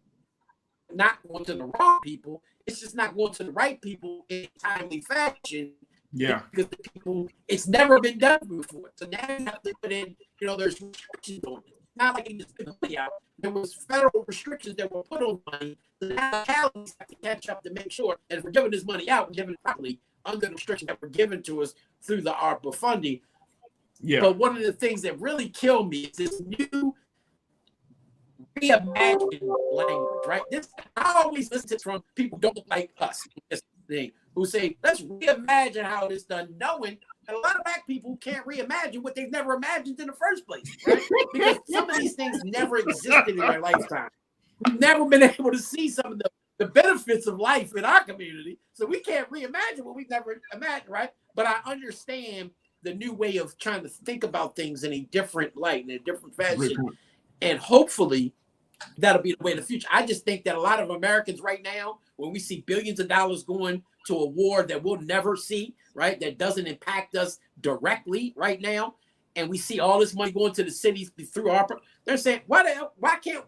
going to the wrong people. It's just not going to the right people in a timely fashion. Yeah. Because the people, it's never been done before. So now you have to put in, there's restrictions on it. Not like you just put money out. There was federal restrictions that were put on money. So now counties have to catch up to make sure that if we're giving this money out, we're giving it properly under the restrictions that were given to us through the ARPA funding. Yeah. But one of the things that really killed me is this new reimagined language, right? I always listen to from people who don't look like us, this thing, who say, let's reimagine how it's done, knowing that a lot of Black people can't reimagine what they've never imagined in the first place, right? Because some of these things never existed in their lifetime. We've never been able to see some of the benefits of life in our community, so we can't reimagine what we've never imagined, right? But I understand the new way of trying to think about things in a different light, in a different fashion, and hopefully that'll be the way in the future. I just think that a lot of Americans right now, when we see billions of dollars going to a war that we'll never see, right, that doesn't impact us directly right now, and we see all this money going to the cities through ARPA, they're saying, why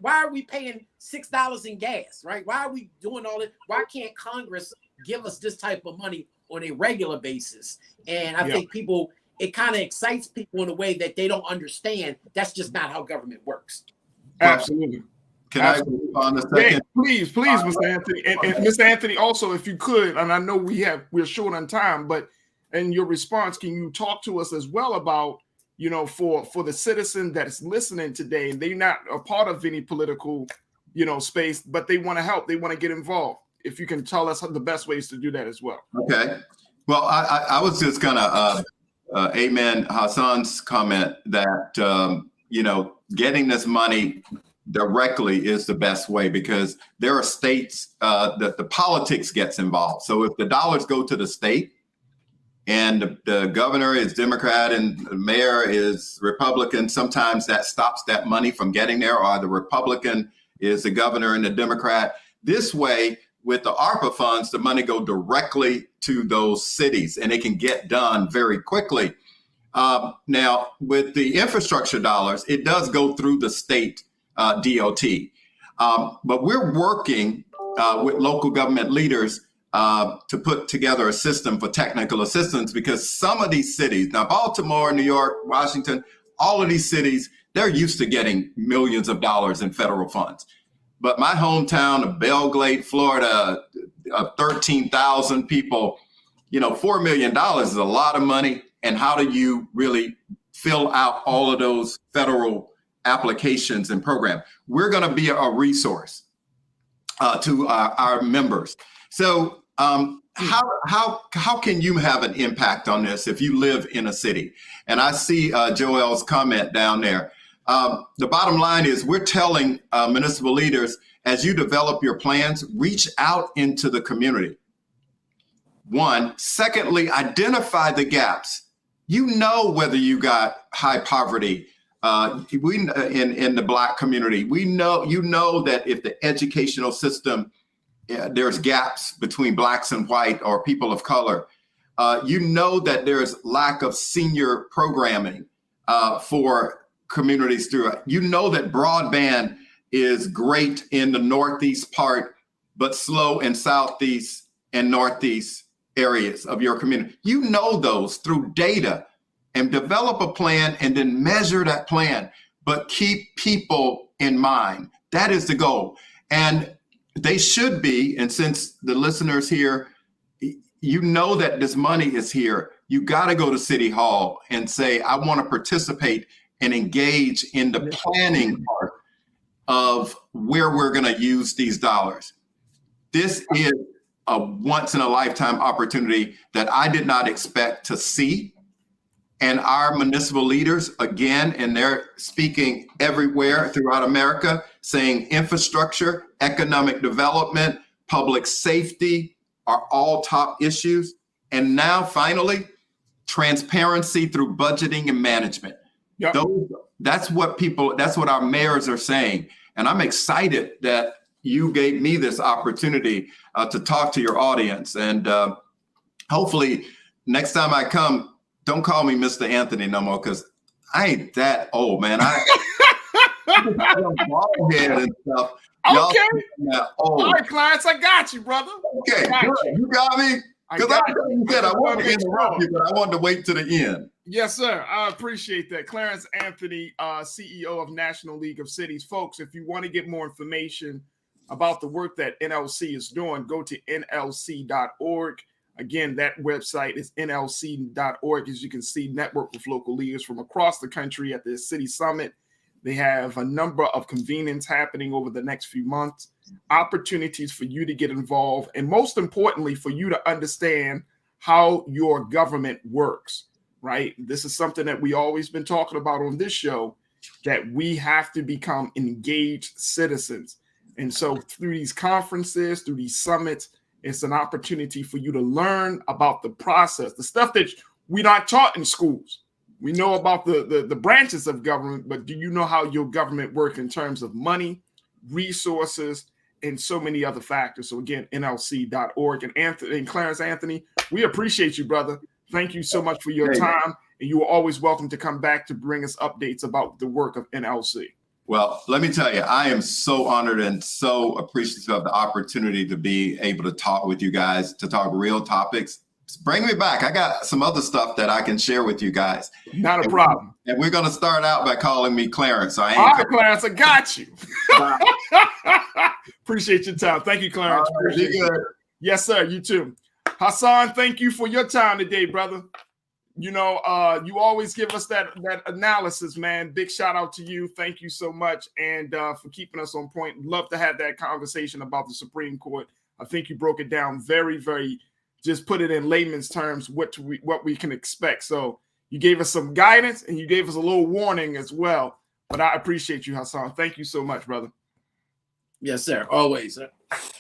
are we paying $6 in gas, right? Why are we doing all this? Why can't Congress give us this type of money on a regular basis? And I think it kind of excites people in a way that they don't understand. That's just not how government works. Absolutely. Can I respond a second? Yeah, please, Mr. Anthony. And Mr. Anthony, also, if you could, and I know we're short on time, but in your response, can you talk to us as well about, for the citizen that's listening today, and they're not a part of any political, space, but they want to help, they want to get involved. If you can tell us the best ways to do that as well. Okay. Well, I was just gonna amen Hassan's comment that getting this money directly is the best way, because there are states that the politics gets involved. So if the dollars go to the state and the governor is Democrat and the mayor is Republican, sometimes that stops that money from getting there, or the Republican is the governor and the Democrat. This way, with the ARPA funds, the money go directly to those cities and it can get done very quickly. Now, with the infrastructure dollars, it does go through the state DOT. But we're working with local government leaders to put together a system for technical assistance, because some of these cities, now Baltimore, New York, Washington, all of these cities, they're used to getting millions of dollars in federal funds. But my hometown of Belgrade, Florida, 13,000 people, $4 million is a lot of money. And how do you really fill out all of those federal applications and programs? We're going to be a resource to our members. So how can you have an impact on this if you live in a city? And I see Joel's comment down there. The bottom line is we're telling municipal leaders, as you develop your plans, reach out into the community. One. Secondly, identify the gaps. Whether you got high poverty in the Black community. We know that if the educational system, there's gaps between Blacks and white or people of color. That there's lack of senior programming for communities through it. That broadband is great in the Northeast part, but slow in Southeast and Northeast areas of your community. Those through data, and develop a plan and then measure that plan, but keep people in mind. That is the goal. And they should be, and since the listeners here, that this money is here, you got to go to City Hall and say, I want to participate and engage in the planning part of where we're going to use these dollars. This is a once in a lifetime opportunity that I did not expect to see. And our municipal leaders, again, and they're speaking everywhere throughout America, saying infrastructure, economic development, public safety are all top issues. And now finally, transparency through budgeting and management. Yep. That's what our mayors are saying. And I'm excited that you gave me this opportunity to talk to your audience. And hopefully next time I come, don't call me Mr. Anthony no more, because I ain't that old, man. I'm bald head and stuff. Okay. All right, Clarence, I got you, brother. Okay, good. You got me? Because you said I wanted to interrupt you, but I wanted to wait to the end. Yes, sir. I appreciate that. Clarence Anthony, CEO of National League of Cities. Folks, if you want to get more information about the work that NLC is doing, go to nlc.org. Again, that website is nlc.org. As you can see, network with local leaders from across the country at the city summit. They have a number of convenings happening over the next few months, opportunities for you to get involved, and most importantly, for you to understand how your government works, right? This is something that we always been talking about on this show, that we have to become engaged citizens. And so through these conferences, through these summits, it's an opportunity for you to learn about the process, the stuff that we're not taught in schools. We know about the branches of government, but do you know how your government works in terms of money, resources, and so many other factors? So again, nlc.org. And Clarence Anthony, we appreciate you, brother. Thank you so much for your time. And you are always welcome to come back to bring us updates about the work of NLC. Well, let me tell you, I am so honored and so appreciative of the opportunity to be able to talk with you guys, to talk real topics. Bring me back. I got some other stuff that I can share with you guys. Not a problem. And we're going to start out by calling me Clarence. So all right, Clarence, I got you. Appreciate your time. Thank you, Clarence. Be good. Yes, sir. You too. Hassan, thank you for your time today, brother. You know, you always give us that analysis, man. Big shout out to you. Thank you so much. And for keeping us on point. Love to have that conversation about the Supreme Court. I think you broke it down very, very, just put it in layman's terms, what we can expect. So you gave us some guidance and you gave us a little warning as well. But I appreciate you, Hassan. Thank you so much, brother. Yes, sir. Always, sir.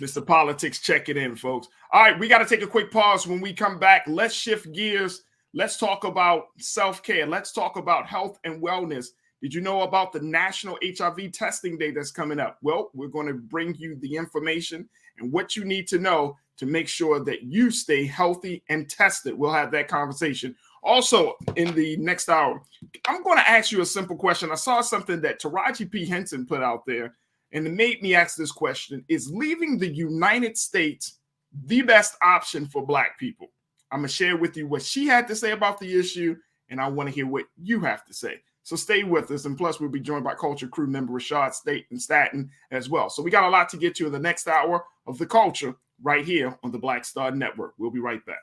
Mr. Politics, check it in, folks. All right, we got to take a quick pause. When we come back, let's shift gears. Let's talk about self-care. Let's talk about health and wellness. Did you know about the National HIV Testing Day that's coming up? Well, we're going to bring you the information and what you need to know to make sure that you stay healthy and tested. We'll have that conversation. Also, in the next hour, I'm going to ask you a simple question. I saw something that Farajii P. Henson put out there, and it made me ask this question. Is leaving the United States the best option for Black people? I'm going to share with you what she had to say about the issue, and I want to hear what you have to say. So stay with us, and plus we'll be joined by Culture Crew member Rashad Staten as well. So we got a lot to get to in the next hour of The Culture right here on the Black Star Network. We'll be right back.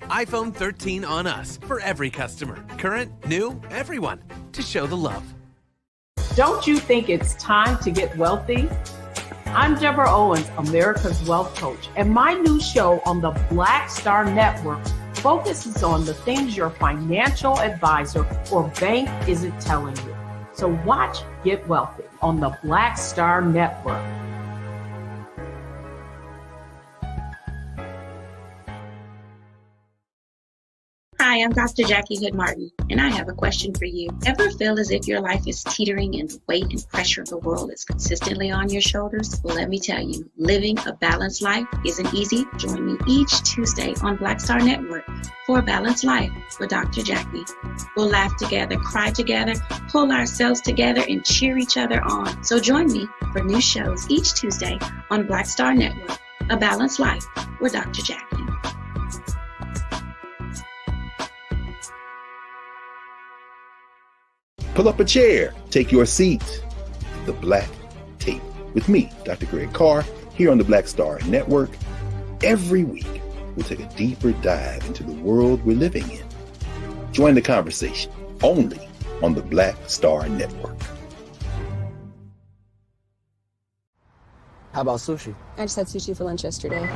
iPhone 13 on us for every customer. Current, new, everyone. To show the love. Don't you think it's time to get wealthy? I'm Deborah Owens, America's Wealth Coach, and my new show on the Black Star Network focuses on the things your financial advisor or bank isn't telling you. So watch Get Wealthy on the Black Star Network. Hi, I'm Dr. Jackie Hood Martin, and I have a question for you. Ever feel as if your life is teetering and the weight and pressure of the world is consistently on your shoulders? Well, let me tell you, living a balanced life isn't easy. Join me each Tuesday on Black Star Network for a Balanced Life with Dr. Jackie. We'll laugh together, cry together, pull ourselves together, and cheer each other on. So join me for new shows each Tuesday on Black Star Network, A Balanced Life with Dr. Jackie. Pull up a chair, take your seat. The Black Tape with me, Dr. Greg Carr, here on the Black Star Network. Every week, we'll take a deeper dive into the world we're living in. Join the conversation only on the Black Star Network. How about sushi? I just had sushi for lunch yesterday.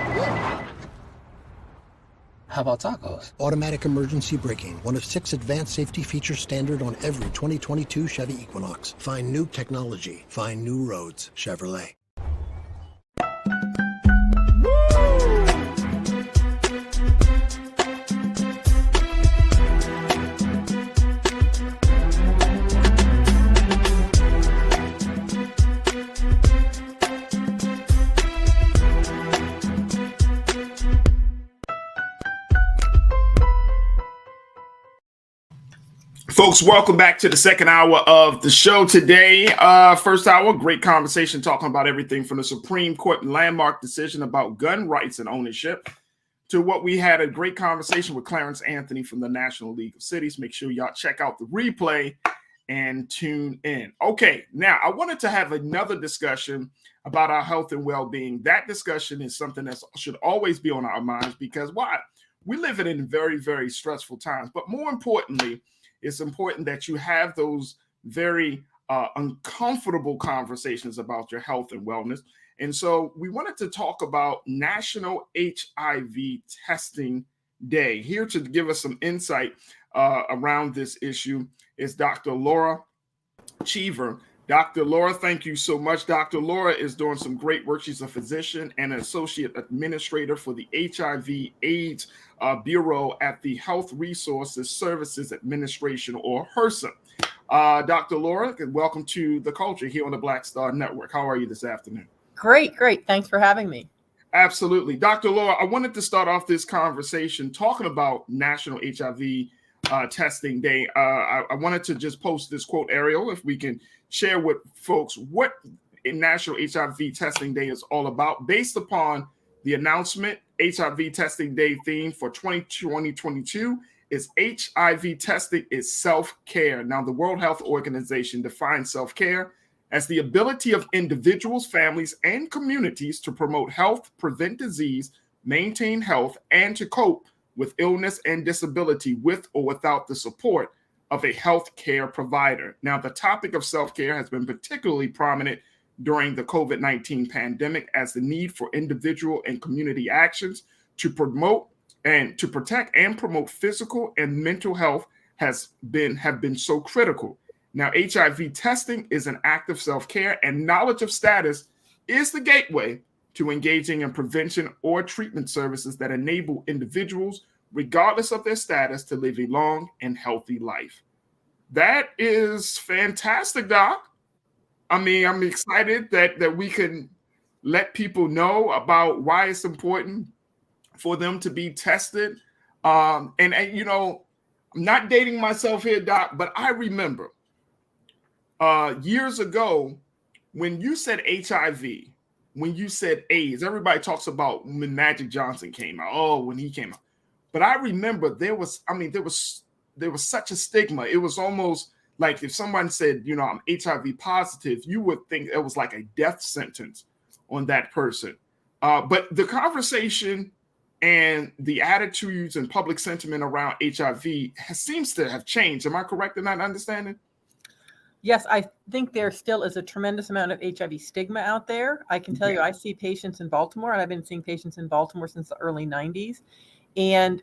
How about tacos? Automatic emergency braking, one of 6 advanced safety features standard on every 2022 Chevy Equinox. Find new technology. Find new roads. Chevrolet. Folks, welcome back to the second hour of the show today. First hour, great conversation talking about everything from the Supreme Court landmark decision about gun rights and ownership to what we had a great conversation with Clarence Anthony from the National League of Cities. Make sure y'all check out the replay and tune in. Okay, now I wanted to have another discussion about our health and well-being. That discussion is something that should always be on our minds because why? We live in very, very stressful times, but more importantly, it's important that you have those very uncomfortable conversations about your health and wellness. And so we wanted to talk about National HIV Testing Day. Here to give us some insight around this issue is Dr. Laura Cheever. Dr. Laura, thank you so much. Dr. Laura is doing some great work. She's a physician and an associate administrator for the HIV/AIDS Bureau at the Health Resources Services Administration, or HRSA. Dr. Laura, welcome to The Culture here on the Black Star Network. How are you this afternoon? Great. Thanks for having me. Absolutely. Dr. Laura, I wanted to start off this conversation talking about National HIV Testing Day. I wanted to just post this quote, Ariel, if we can share with folks what National HIV Testing Day is all about. Based upon the announcement, HIV Testing Day theme for 2022 is HIV testing is self-care. Now, the World Health Organization defines self-care as the ability of individuals, families, and communities to promote health, prevent disease, maintain health, and to cope with illness and disability with or without the support of a healthcare provider. Now, the topic of self-care has been particularly prominent during the COVID-19 pandemic as the need for individual and community actions to promote and to protect and promote physical and mental health have been so critical. Now, HIV testing is an act of self-care, and knowledge of status is the gateway to engaging in prevention or treatment services that enable individuals, regardless of their status, to live a long and healthy life. That is fantastic, Doc. I mean, I'm excited that we can let people know about why it's important for them to be tested. And you know, I'm not dating myself here, Doc, but I remember years ago when you said HIV, when you said AIDS, everybody talks about when Magic Johnson came out. Oh, when he came out. But I remember there was such a stigma. It was almost like if someone said, you know, I'm HIV positive, you would think it was like a death sentence on that person. But the conversation and the attitudes and public sentiment around HIV seems to have changed. Am I correct in that understanding? Yes, I think there still is a tremendous amount of HIV stigma out there. I can tell you, I see patients in Baltimore, and I've been seeing patients in Baltimore since the early 90s. And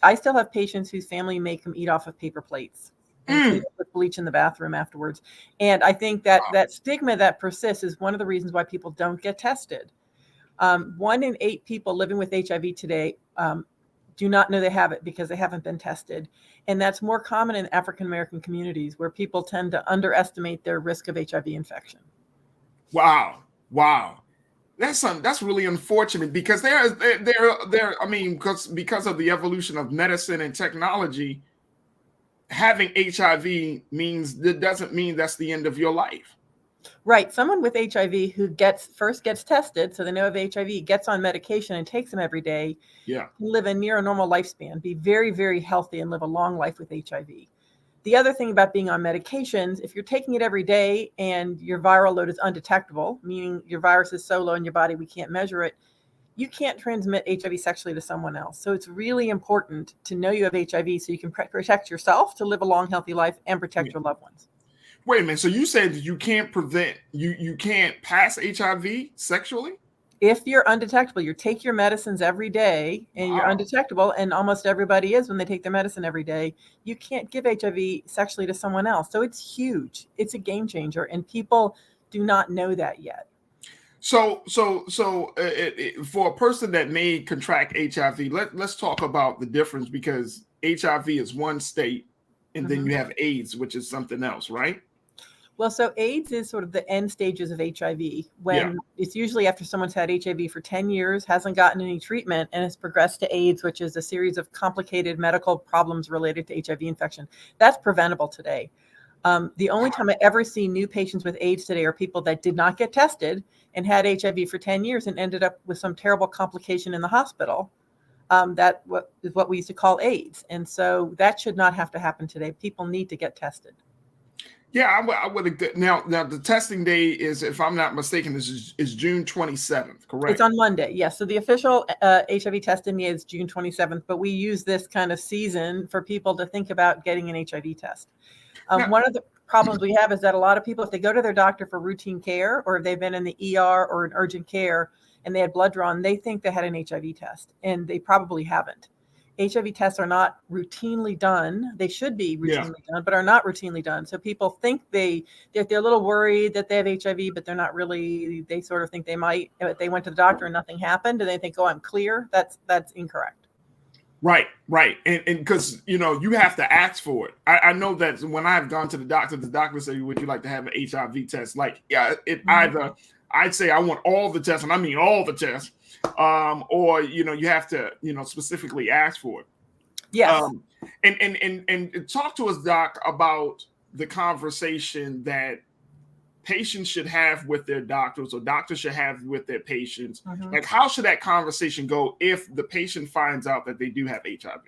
I still have patients whose family make them eat off of paper plates and put bleach in the bathroom afterwards. And I think that that stigma that persists is one of the reasons why people don't get tested. 1 in 8 people living with HIV today do not know they have it because they haven't been tested. And that's more common in African-American communities where people tend to underestimate their risk of HIV infection. Wow. That's really unfortunate because because of the evolution of medicine and technology, having HIV doesn't mean that's the end of your life. Right. Someone with HIV who first gets tested, so they know of HIV, gets on medication and takes them every day, can live a near normal lifespan, be very, very healthy and live a long life with HIV. The other thing about being on medications, if you're taking it every day and your viral load is undetectable, meaning your virus is so low in your body we can't measure it, you can't transmit HIV sexually to someone else. So it's really important to know you have HIV so you can protect yourself to live a long, healthy life and protect your loved ones. Wait a minute. So you said you can't you can't pass HIV sexually? If you're undetectable, you take your medicines every day and you're undetectable, and almost everybody is when they take their medicine every day, you can't give HIV sexually to someone else. So it's huge. It's a game changer, and people do not know that yet. So for a person that may contract HIV, let's talk about the difference, because HIV is one state, and then you have AIDS, which is something else, right? Well, so AIDS is sort of the end stages of HIV, when it's usually after someone's had HIV for 10 years, hasn't gotten any treatment, and has progressed to AIDS, which is a series of complicated medical problems related to HIV infection. That's preventable today. The only time I ever see new patients with AIDS today are people that did not get tested and had HIV for 10 years and ended up with some terrible complication in the hospital. That is what we used to call AIDS. And so that should not have to happen today. People need to get tested. Yeah, I would. Now the testing day is, if I'm not mistaken, is June 27th, correct? It's on Monday. Yes. So the official HIV testing day is June 27th, but we use this kind of season for people to think about getting an HIV test. One of the problems we have is that a lot of people, if they go to their doctor for routine care, or if they've been in the ER or in urgent care and they had blood drawn, they think they had an HIV test, and they probably haven't. HIV tests are not routinely done. They should be routinely done, but are not routinely done. So people think they're a little worried that they have HIV, but they're not really. They sort of think they might. If they went to the doctor and nothing happened, and they think, "Oh, I'm clear." That's incorrect. Right. And because, you have to ask for it. I know that when I've gone to the doctor say, "Would you like to have an HIV test?" Either I'd say I want all the tests, and I mean all the tests, or you have to specifically ask for it. Yes. And talk to us, Doc, about the conversation that patients should have with their doctors, or doctors should have with their patients. Like, how should that conversation go if the patient finds out that they do have HIV?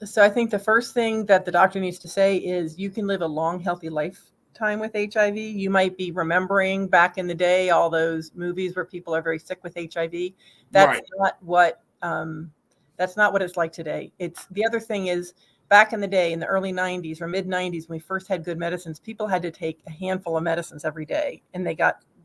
So I think the first thing that the doctor needs to say is, you can live a long, healthy lifetime with HIV. You might be remembering back in the day all those movies where people are very sick with HIV. That's not what it's like today. It's the other thing is, back in the day, in the early 90s or mid 90s, when we first had good medicines, people had to take a handful of medicines every day, and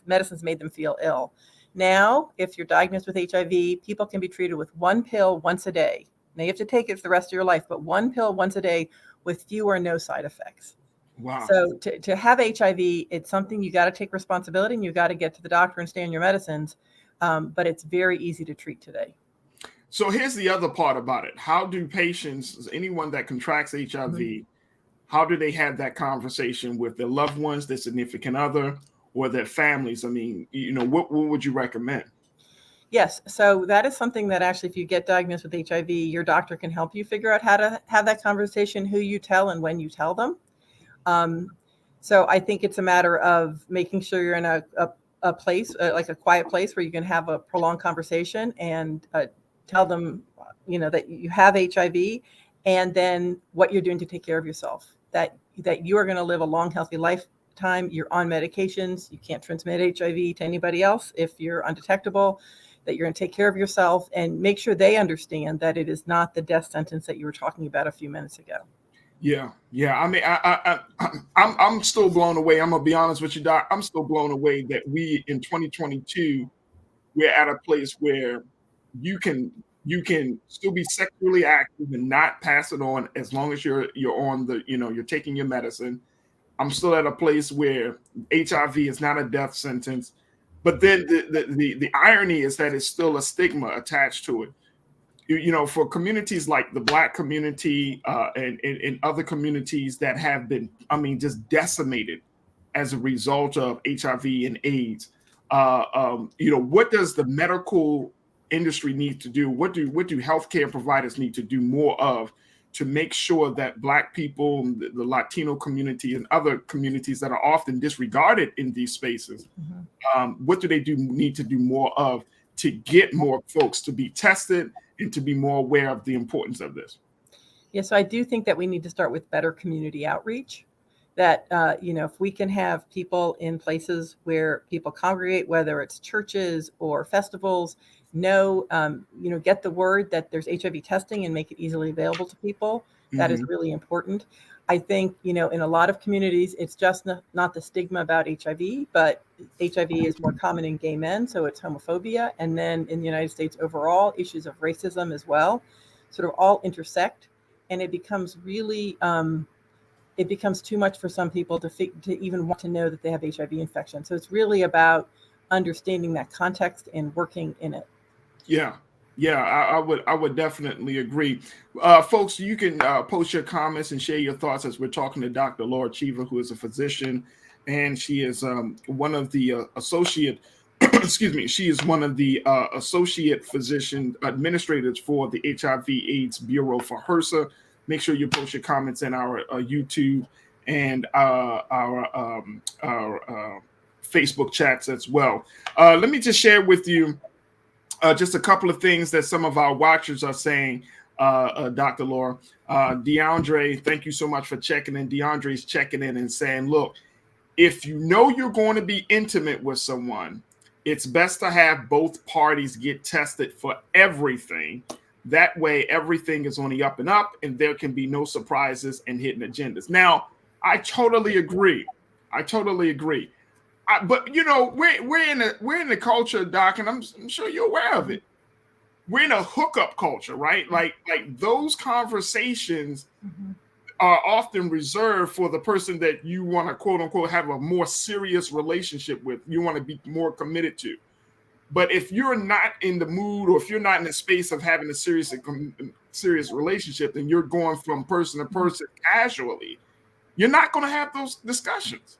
medicines made them feel ill. Now, if you're diagnosed with HIV, people can be treated with one pill once a day. Now, you have to take it for the rest of your life, but one pill once a day with few or no side effects. Wow. So to have HIV, it's something you got to take responsibility, and you got to get to the doctor and stay on your medicines. But it's very easy to treat today. So here's the other part about it. How do patients, anyone that contracts HIV, how do they have that conversation with their loved ones, their significant other, or their families? I mean, what would you recommend? Yes. So that is something that actually, if you get diagnosed with HIV, your doctor can help you figure out how to have that conversation, who you tell and when you tell them. So I think it's a matter of making sure you're in a place, like a quiet place, where you can have a prolonged conversation and tell them, that you have HIV, and then what you're doing to take care of yourself, that you are going to live a long, healthy lifetime. You're on medications. You can't transmit HIV to anybody else if you're undetectable, that you're going to take care of yourself, and make sure they understand that it is not the death sentence that you were talking about a few minutes ago. Yeah. I mean, I'm still blown away. I'm going to be honest with you, Doc. I'm still blown away that we, in 2022, we're at a place where you can still be sexually active and not pass it on, as long as you're on the, you're taking your medicine. I'm still at a place where HIV is not a death sentence, but then the irony is that it's still a stigma attached to it. For communities like the Black community and other communities that have been, just decimated as a result of HIV and AIDS, what does the medical industry need to do? What do healthcare providers need to do more of to make sure that Black people, the Latino community, and other communities that are often disregarded in these spaces, what do they need to do more of to get more folks to be tested and to be more aware of the importance of this? Yeah, so I do think that we need to start with better community outreach. That, if we can have people in places where people congregate, whether it's churches or festivals, get the word that there's HIV testing and make it easily available to people. That is really important. I think, in a lot of communities, it's just not the stigma about HIV, but HIV is more common in gay men, so it's homophobia. And then in the United States overall, issues of racism as well, sort of all intersect. And it becomes really, it becomes too much for some people to even want to know that they have HIV infection. So it's really about understanding that context and working in it. Yeah. Yeah, I would definitely agree. Folks, you can post your comments and share your thoughts as we're talking to Dr. Laura Cheever, who is a physician, and she is one of the associate, excuse me, she is one of the associate physician administrators for the HIV/AIDS Bureau for HRSA. Make sure you post your comments in our YouTube and our Facebook chats as well. Let me just share with you just a couple of things that some of our watchers are saying, Dr. Laura. DeAndre, thank you so much for checking in. DeAndre's checking in and saying, look, if you know you're going to be intimate with someone, it's best to have both parties get tested for everything. That way, everything is on the up and up, and there can be no surprises and hidden agendas. Now, I totally agree. But we're in the culture, Doc, and I'm sure you're aware of it. We're in a hookup culture, right? Like those conversations are often reserved for the person that you want to quote unquote have a more serious relationship with. You want to be more committed to. But if you're not in the mood, or if you're not in the space of having a serious relationship, and you're going from person to person casually, you're not going to have those discussions.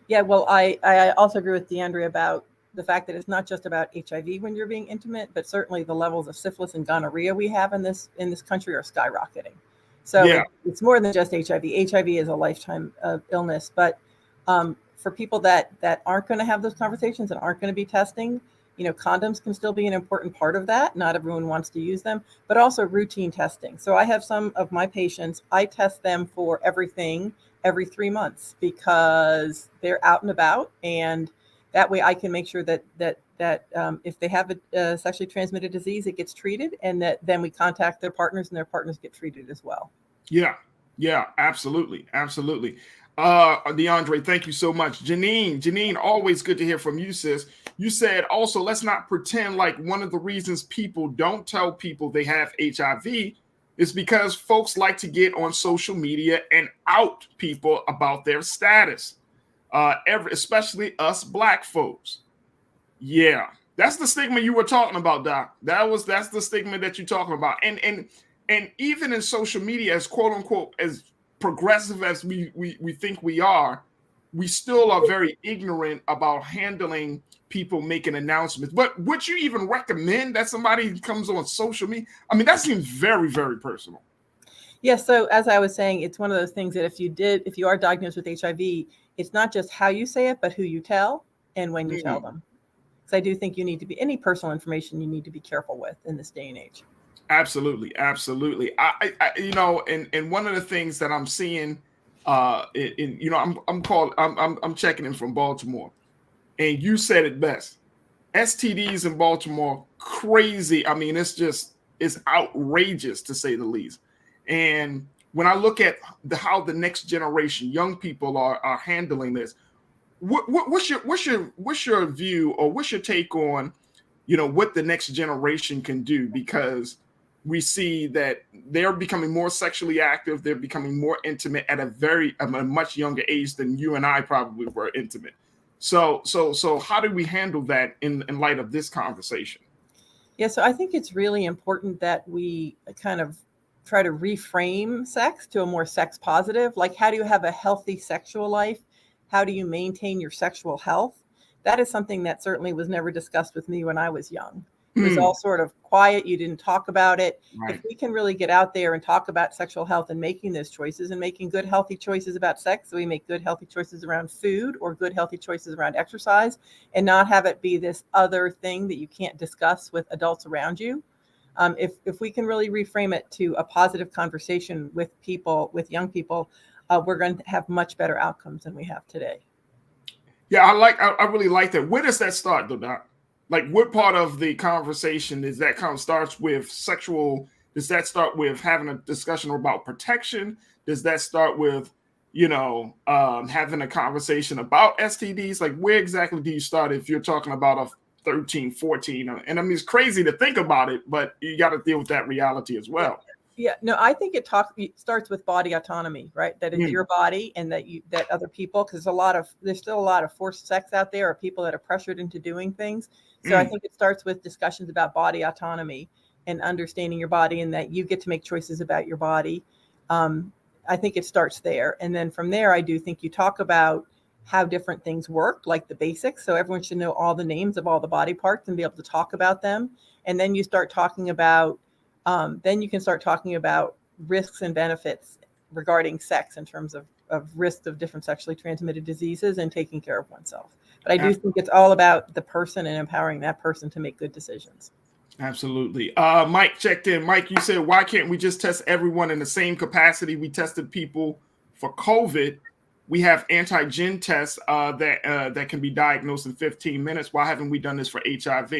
Yeah, well, I also agree with DeAndre about the fact that it's not just about HIV when you're being intimate, but certainly the levels of syphilis and gonorrhea we have in this country are skyrocketing. So it's more than just HIV. HIV is a lifetime of illness, but for people that aren't going to have those conversations and aren't going to be testing, condoms can still be an important part of that. Not everyone wants to use them, but also routine testing. So I have some of my patients, I test them for everything every 3 months because they're out and about, and that way I can make sure that if they have a sexually transmitted disease, it gets treated, and that then we contact their partners and their partners get treated as well. Yeah, absolutely. DeAndre, thank you so much. Janine, always good to hear from you, sis. You said also, let's not pretend like one of the reasons people don't tell people they have HIV is because folks like to get on social media and out people about their status, especially us Black folks. Yeah, that's the stigma you were talking about, Doc. That's the stigma that you're talking about. And even in social media, as quote unquote, as progressive as we think we are, we still are very ignorant about handling people making announcements. But would you even recommend that somebody comes on social media? I mean, that seems very, very personal. Yeah. So as I was saying, it's one of those things that if you are diagnosed with HIV, it's not just how you say it, but who you tell and when you tell them. So I do think you need to be any personal information you need to be careful with in this day and age. Absolutely. I and one of the things that I'm seeing, I'm checking in from Baltimore, and you said it best. STDs in Baltimore, crazy. I mean, it's outrageous to say the least. And when I look at how the next generation, young people are handling this, what's your view, or what's your take on, what the next generation can do? Because we see that they're becoming more sexually active. They're becoming more intimate at a much younger age than you and I probably were intimate. So how do we handle that in light of this conversation? Yeah, so I think it's really important that we kind of try to reframe sex to a more sex positive. Like, how do you have a healthy sexual life? How do you maintain your sexual health? That is something that certainly was never discussed with me when I was young. It was all sort of quiet. You didn't talk about it. Right. If we can really get out there and talk about sexual health and making those choices and making good, healthy choices about sex, so we make good, healthy choices around food or good, healthy choices around exercise, and not have it be this other thing that you can't discuss with adults around you. If we can really reframe it to a positive conversation with people, with young people, we're going to have much better outcomes than we have today. Yeah, I really like that. Where does that start, though, Doc? like what part of the conversation is that kind of starts with sexual? Does that start with having a discussion about protection? Does that start with, having a conversation about STDs? Like where exactly do you start if you're talking about a 13, 14? And I mean, it's crazy to think about it, but you got to deal with that reality as well. Yeah, no, I think it starts with body autonomy, right? That it's your body, and that other people, because there's still a lot of forced sex out there, or people that are pressured into doing things. So I think it starts with discussions about body autonomy and understanding your body, and that you get to make choices about your body. I think it starts there, and then from there, I do think you talk about how different things work, like the basics. So everyone should know all the names of all the body parts and be able to talk about them, and then you start talking about. Then you can start talking about risks and benefits regarding sex in terms of risk of different sexually transmitted diseases and taking care of oneself. But I do think it's all about the person and empowering that person to make good decisions. Absolutely. Mike checked in. Mike, you said, why can't we just test everyone in the same capacity we tested people for COVID? We have antigen tests that can be diagnosed in 15 minutes. Why haven't we done this for HIV?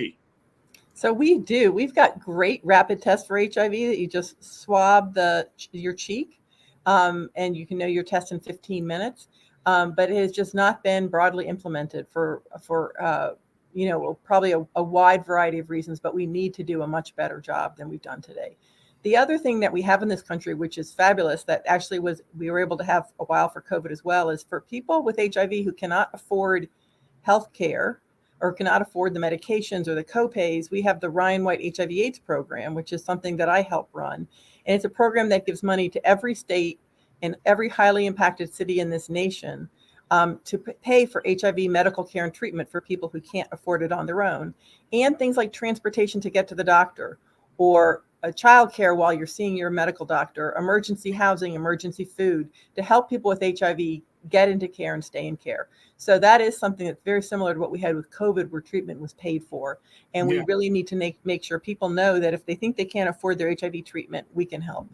So we do. We've got great rapid tests for HIV that you just swab your cheek, and you can know your test in 15 minutes. But it has just not been broadly implemented for probably a wide variety of reasons. But we need to do a much better job than we've done today. The other thing that we have in this country, which is fabulous, that actually we were able to have a while for COVID as well, is for people with HIV who cannot afford health care or cannot afford the medications or the copays, we have the Ryan White HIV/AIDS program, which is something that I help run. And it's a program that gives money to every state and every highly impacted city in this nation to pay for HIV medical care and treatment for people who can't afford it on their own, and things like transportation to get to the doctor, or child care while you're seeing your medical doctor, emergency housing, emergency food, to help people with HIV get into care and stay in care. So that is something that's very similar to what we had with COVID, where treatment was paid for. And we really need to make sure people know that if they think they can't afford their HIV treatment, we can help.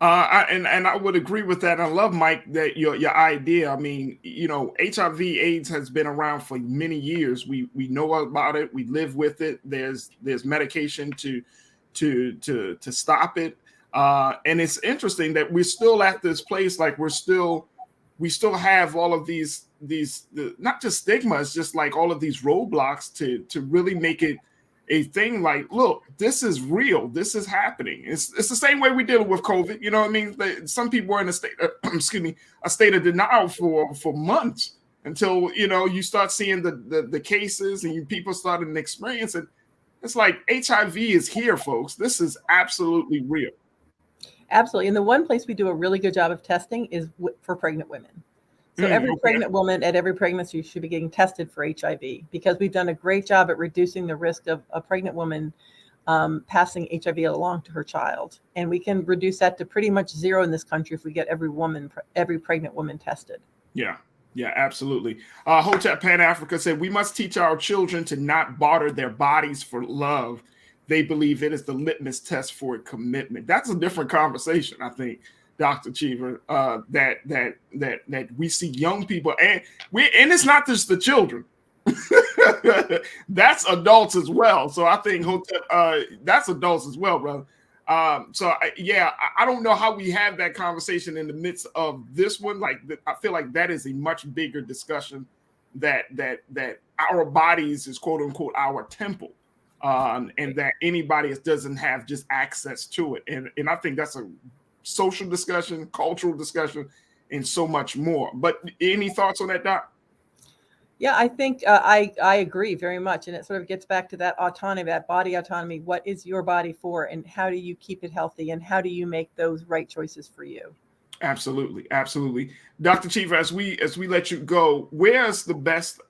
And I would agree with that. I love, Mike, that your idea. I mean, HIV/AIDS has been around for many years. We know about it. We live with it. There's medication to stop it. And it's interesting that we're still at this place, like we still have all of these not just stigmas, just like all of these roadblocks to really make it a thing. Like, look, this is real. This is happening. It's the same way we deal with COVID. You know what I mean? Some people were in a state, a state of denial for months until you start seeing the cases and people started to experience it. It's like HIV is here, folks. This is absolutely real. Absolutely. And the one place we do a really good job of testing is for pregnant women. So every pregnant woman at every pregnancy should be getting tested for HIV, because we've done a great job at reducing the risk of a pregnant woman passing HIV along to her child. And we can reduce that to pretty much zero in this country if we get every pregnant woman tested. Yeah, absolutely. Hotep Pan Africa said, we must teach our children to not barter their bodies for love. They believe it is the litmus test for commitment. That's a different conversation, I think, Dr. Cheever, that we see young people, and it's not just the children. That's adults as well. So I think that's adults as well, brother. I don't know how we have that conversation in the midst of this one. Like, I feel like that is a much bigger discussion that our bodies is quote unquote our temple. And that anybody doesn't have just access to it. And I think that's a social discussion, cultural discussion, and so much more. But any thoughts on that, Doc? Yeah, I think I agree very much. And it sort of gets back to that autonomy, that body autonomy. What is your body for, and how do you keep it healthy, and how do you make those right choices for you? Absolutely. Dr. Chief, as we let you go, what's the best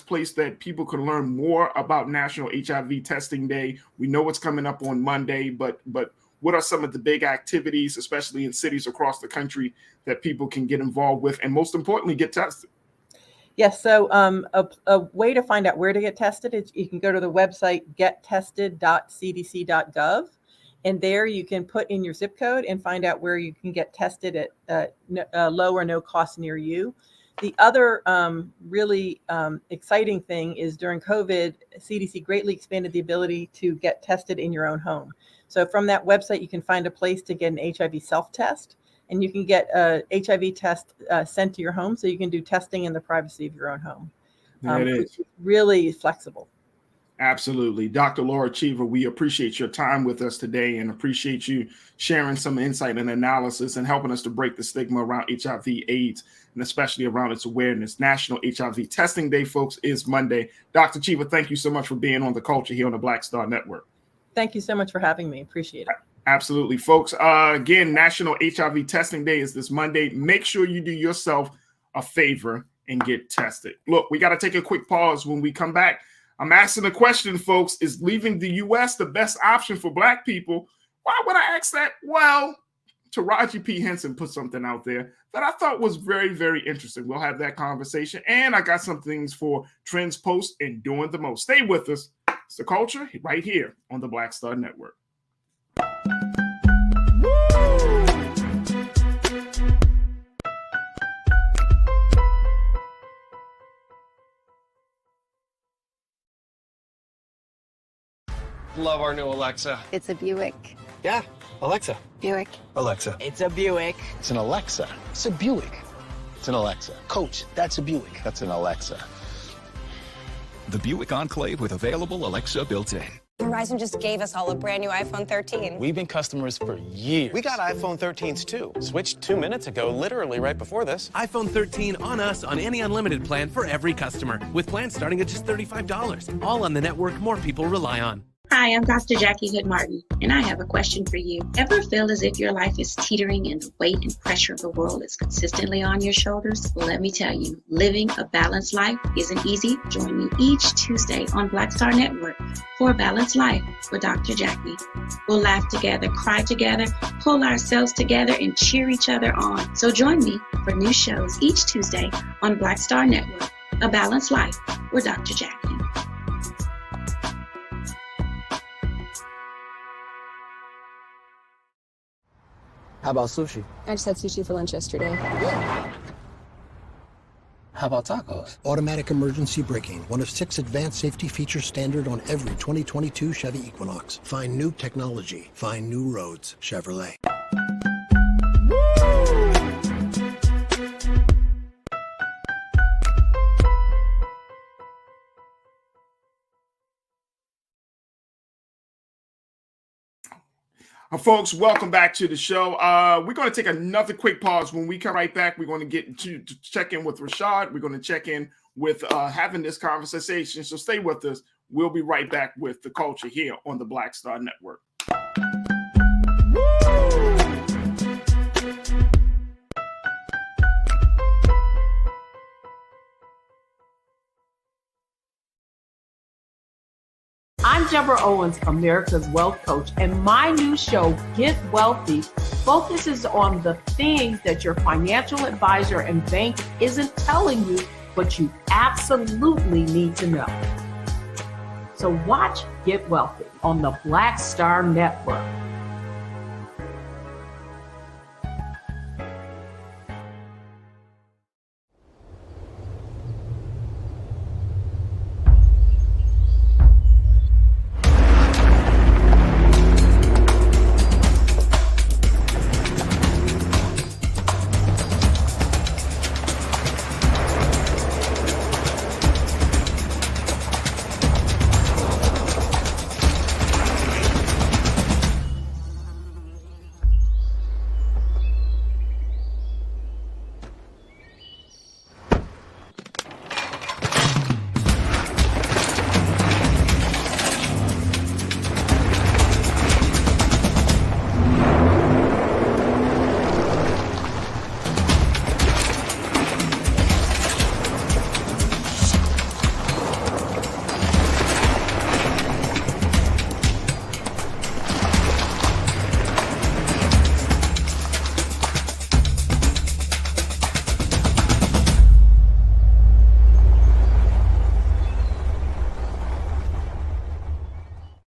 place that people can learn more about National HIV Testing Day? We know it's coming up on Monday, but what are some of the big activities, especially in cities across the country, that people can get involved with, and most importantly, get tested? Yes. So a way to find out where to get tested is you can go to the website gettested.cdc.gov. And there you can put in your zip code and find out where you can get tested at low or no cost near you. The other really exciting thing is during COVID, CDC greatly expanded the ability to get tested in your own home. So from that website, you can find a place to get an HIV self-test, and you can get a HIV test sent to your home, so you can do testing in the privacy of your own home. It is really flexible. Absolutely. Dr. Laura Cheever, we appreciate your time with us today and appreciate you sharing some insight and analysis and helping us to break the stigma around HIV, AIDS, and especially around its awareness. National HIV Testing Day, folks, is Monday. Dr. Cheever, thank you so much for being on The Culture here on the Black Star Network. Thank you so much for having me. Appreciate it. Absolutely, folks. Again, National HIV Testing Day is this Monday. Make sure you do yourself a favor and get tested. Look, we got to take a quick pause. When we come back, I'm asking a question, folks. Is leaving the U.S. the best option for Black people? Why would I ask that? Well, Farajii P. Henson put something out there that I thought was very, very interesting. We'll have that conversation. And I got some things for Trends Post and Doing the Most. Stay with us. It's The Culture right here on the Black Star Network. Love our new Alexa. It's a Buick. Yeah, Alexa. Buick. Alexa. It's a Buick. It's an Alexa. It's a Buick. It's an Alexa. Coach, that's a Buick. That's an Alexa. The Buick Enclave with available Alexa built in. Verizon just gave us all a brand new iPhone 13. We've been customers for years. We got iPhone 13s too. Switched 2 minutes ago, literally right before this. iPhone 13 on us on any unlimited plan for every customer, with plans starting at just $35. All on the network more people rely on. Hi, I'm Dr. Jackie Hood Martin, and I have a question for you. Ever feel as if your life is teetering and the weight and pressure of the world is consistently on your shoulders? Well, let me tell you, living a balanced life isn't easy. Join me each Tuesday on Black Star Network for A Balanced Life with Dr. Jackie. We'll laugh together, cry together, pull ourselves together, and cheer each other on. So join me for new shows each Tuesday on Black Star Network, A Balanced Life with Dr. Jackie. How about sushi? I just had sushi for lunch yesterday. How about tacos? Automatic emergency braking, one of 6 advanced safety features standard on every 2022 Chevy Equinox. Find new technology. Find new roads. Chevrolet. Folks, welcome back to the show. We're going to take another quick pause. When we come right back, we're going to get to check in with Rashad. We're going to check in with having this conversation. So stay with us. We'll be right back with The Culture here on the Black Star Network. I'm Deborah Owens, America's Wealth Coach, and my new show, Get Wealthy, focuses on the things that your financial advisor and bank isn't telling you, but you absolutely need to know. So watch Get Wealthy on the Black Star Network.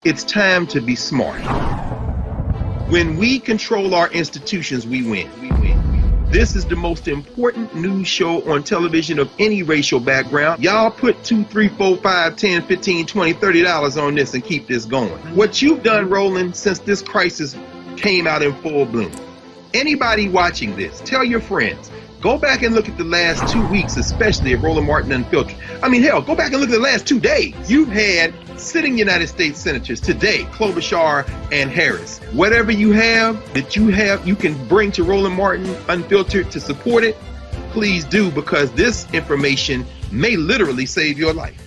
It's time to be smart. When we control our institutions, we win. This is the most important news show on television of any racial background. Y'all put $2, $3, $4, $5, $10, $15, $20, $30 on this and keep this going. What you've done, Roland, since this crisis came out in full bloom. Anybody watching this, tell your friends. Go back and look at the last 2 weeks, especially of Roland Martin Unfiltered. I mean, hell, go back and look at the last 2 days. You've had sitting United States senators today, Klobuchar and Harris. Whatever you have that you can bring to Roland Martin Unfiltered to support it, please do, because this information may literally save your life.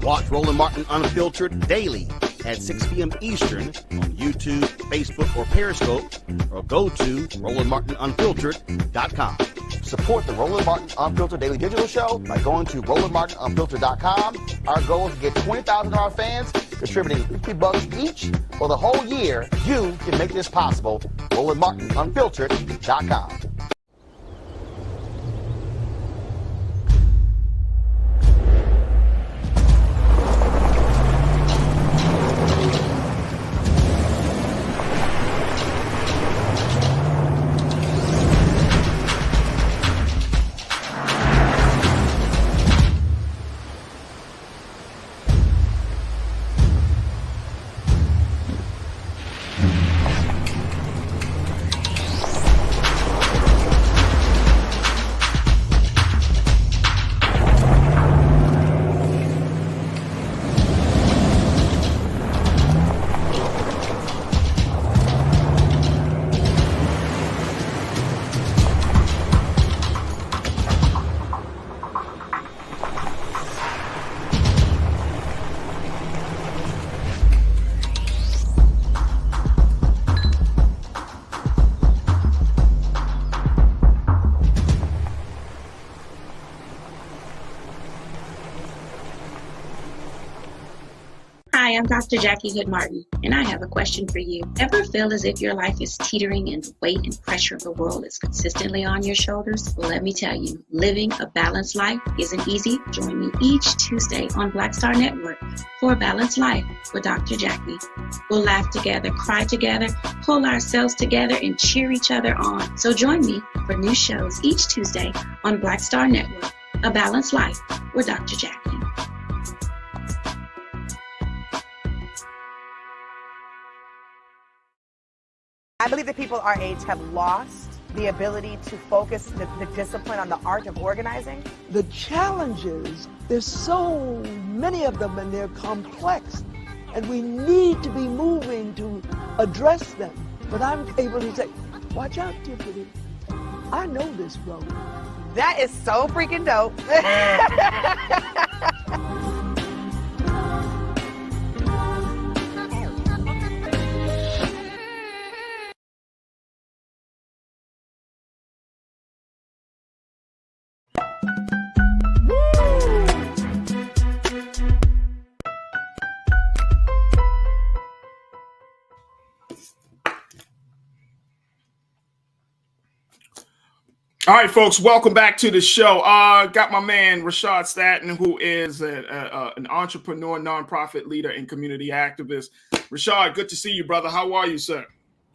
Watch Roland Martin Unfiltered daily at 6 p.m. Eastern on YouTube, Facebook, or Periscope, or go to RolandMartinUnfiltered.com. Support the Roland Martin Unfiltered Daily Digital Show by going to RolandMartinUnfiltered.com. Our goal is to get 20,000 of our fans contributing $50 each for the whole year. You can make this possible. RolandMartinUnfiltered.com. Hi, I'm Dr. Jackie Hood Martin, and I have a question for you. Ever feel as if your life is teetering and the weight and pressure of the world is consistently on your shoulders? Well, let me tell you, living a balanced life isn't easy. Join me each Tuesday on Black Star Network for a Balanced Life with Dr. Jackie. We'll laugh together, cry together, pull ourselves together, and cheer each other on. So join me for new shows each Tuesday on Black Star Network, A Balanced Life with Dr. Jackie. I believe that people our age have lost the ability to focus the discipline on the art of organizing. The challenges, there's so many of them and they're complex, and we need to be moving to address them. But I'm able to say, watch out, Tiffany. I know this road. That is so freaking dope. All right, folks, welcome back to the show. Got my man, Rashad Staton, who is an entrepreneur, nonprofit leader, and community activist. Rashad, good to see you, brother. How are you, sir?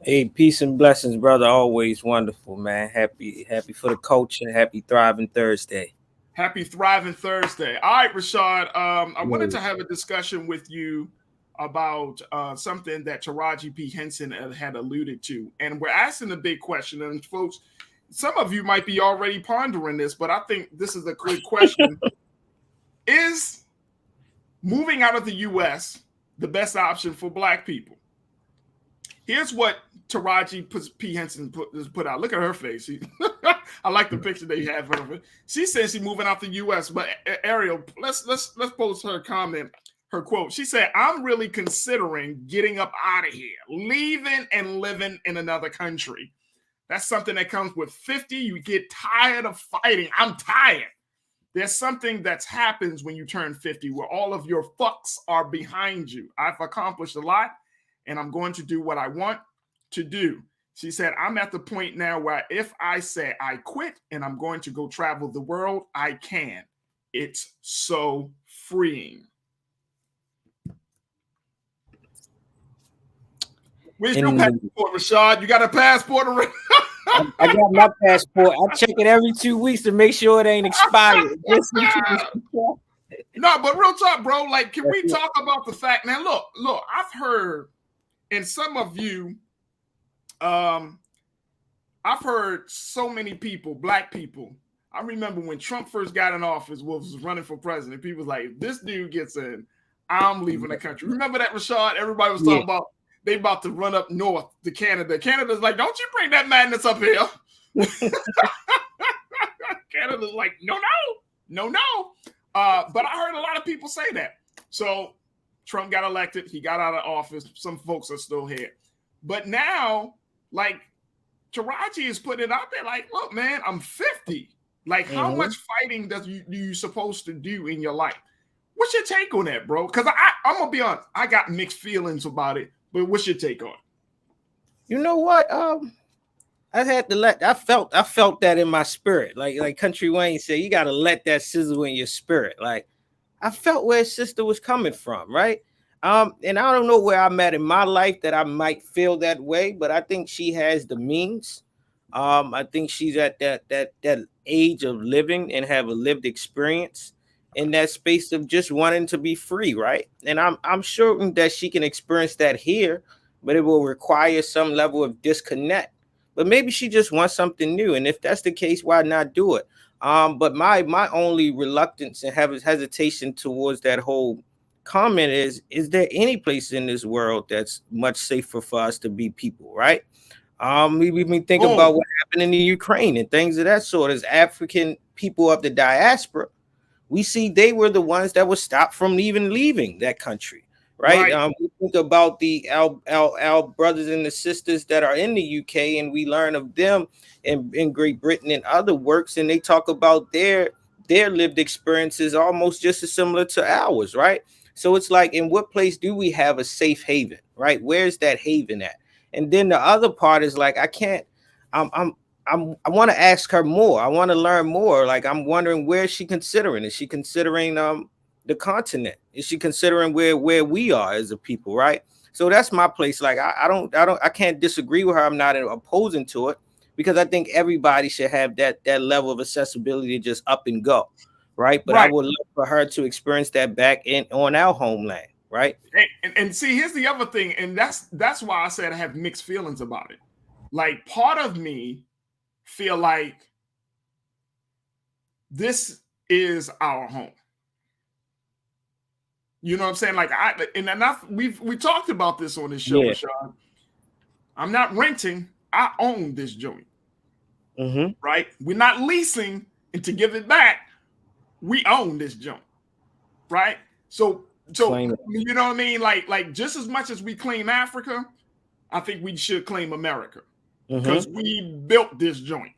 Hey, peace and blessings, brother. Always wonderful, man. Happy for the culture. Happy Thriving Thursday. Happy Thriving Thursday. All right, Rashad, I wanted to have a discussion with you about something that Farajii P. Henson had alluded to. And we're asking the big question, and folks, some of you might be already pondering this, but I think this is a good question. Is moving out of the U.S. the best option for Black people? Here's what Farajii P. Henson put out. Look at her face. I like the picture they have of her. She says she's moving out the U.S., but Ariel, let's post her comment, her quote. She said, "I'm really considering getting up out of here, leaving and living in another country. That's something that comes with 50. You get tired of fighting. I'm tired. There's something that happens when you turn 50 where all of your fucks are behind you. I've accomplished a lot, and I'm going to do what I want to do." She said, "I'm at the point now where if I say I quit and I'm going to go travel the world, I can. It's so freeing." Where's your passport, Rashad? You got a passport already? I got my passport. I check it every 2 weeks to make sure it ain't expired. No, but real talk, bro. Like, can we talk about the fact now? Look, I've heard, and some of you, I've heard so many people, black people. I remember when Trump first got in office, was running for president. People was like, if this dude gets in, I'm leaving the country. Remember that, Rashad? Everybody was talking about they about to run up north to Canada. Canada's like, don't you bring that madness up here. Canada's like, no. But I heard a lot of people say that. So Trump got elected. He got out of office. Some folks are still here. But now, like, Farajii is putting it out there like, look, man, I'm 50. Like, how much fighting do you supposed to do in your life? What's your take on that, bro? Because I'm going to be honest. I got mixed feelings about it. But what's your take on it? You know what? I felt that in my spirit. Like Country Wayne said, you got to let that sizzle in your spirit. Like, I felt where his sister was coming from, right? And I don't know where I'm at in my life that I might feel that way, but I think she has the means. I think she's at that age of living and have a lived experience in that space of just wanting to be free, right? And I'm sure that she can experience that here, but it will require some level of disconnect. But maybe she just wants something new, and if that's the case, why not do it? But my only reluctance and hesitation towards that whole comment is there any place in this world that's much safer for us to be people, right? We think about what happened in the Ukraine and things of that sort. As African people of the diaspora, we see they were the ones that were stopped from even leaving that country, right? We think about our brothers and the sisters that are in the UK, and we learn of them in Great Britain and other works, and they talk about their lived experiences almost just as similar to ours, right? So it's like, in what place do we have a safe haven, right? Where's that haven at? And then the other part is like, I want to ask her more. I want to learn more. Like, I'm wondering, where is she considering? Is she considering the continent? Is she considering where we are as a people, right? So that's my place. Like, I can't disagree with her. I'm not opposing to it, because I think everybody should have that level of accessibility to just up and go, right? But I would love for her to experience that back on our homeland, right? And see, here's the other thing, and that's why I said I have mixed feelings about it. Like, part of me feel like this is our home. You know what I'm saying? Like, we talked about this on this show, Rashad. I'm not renting. I own this joint. Right? We're not leasing, and to give it back, we own this joint. Right? So you know what I mean? Like just as much as we claim Africa, I think we should claim America, because we built this joint.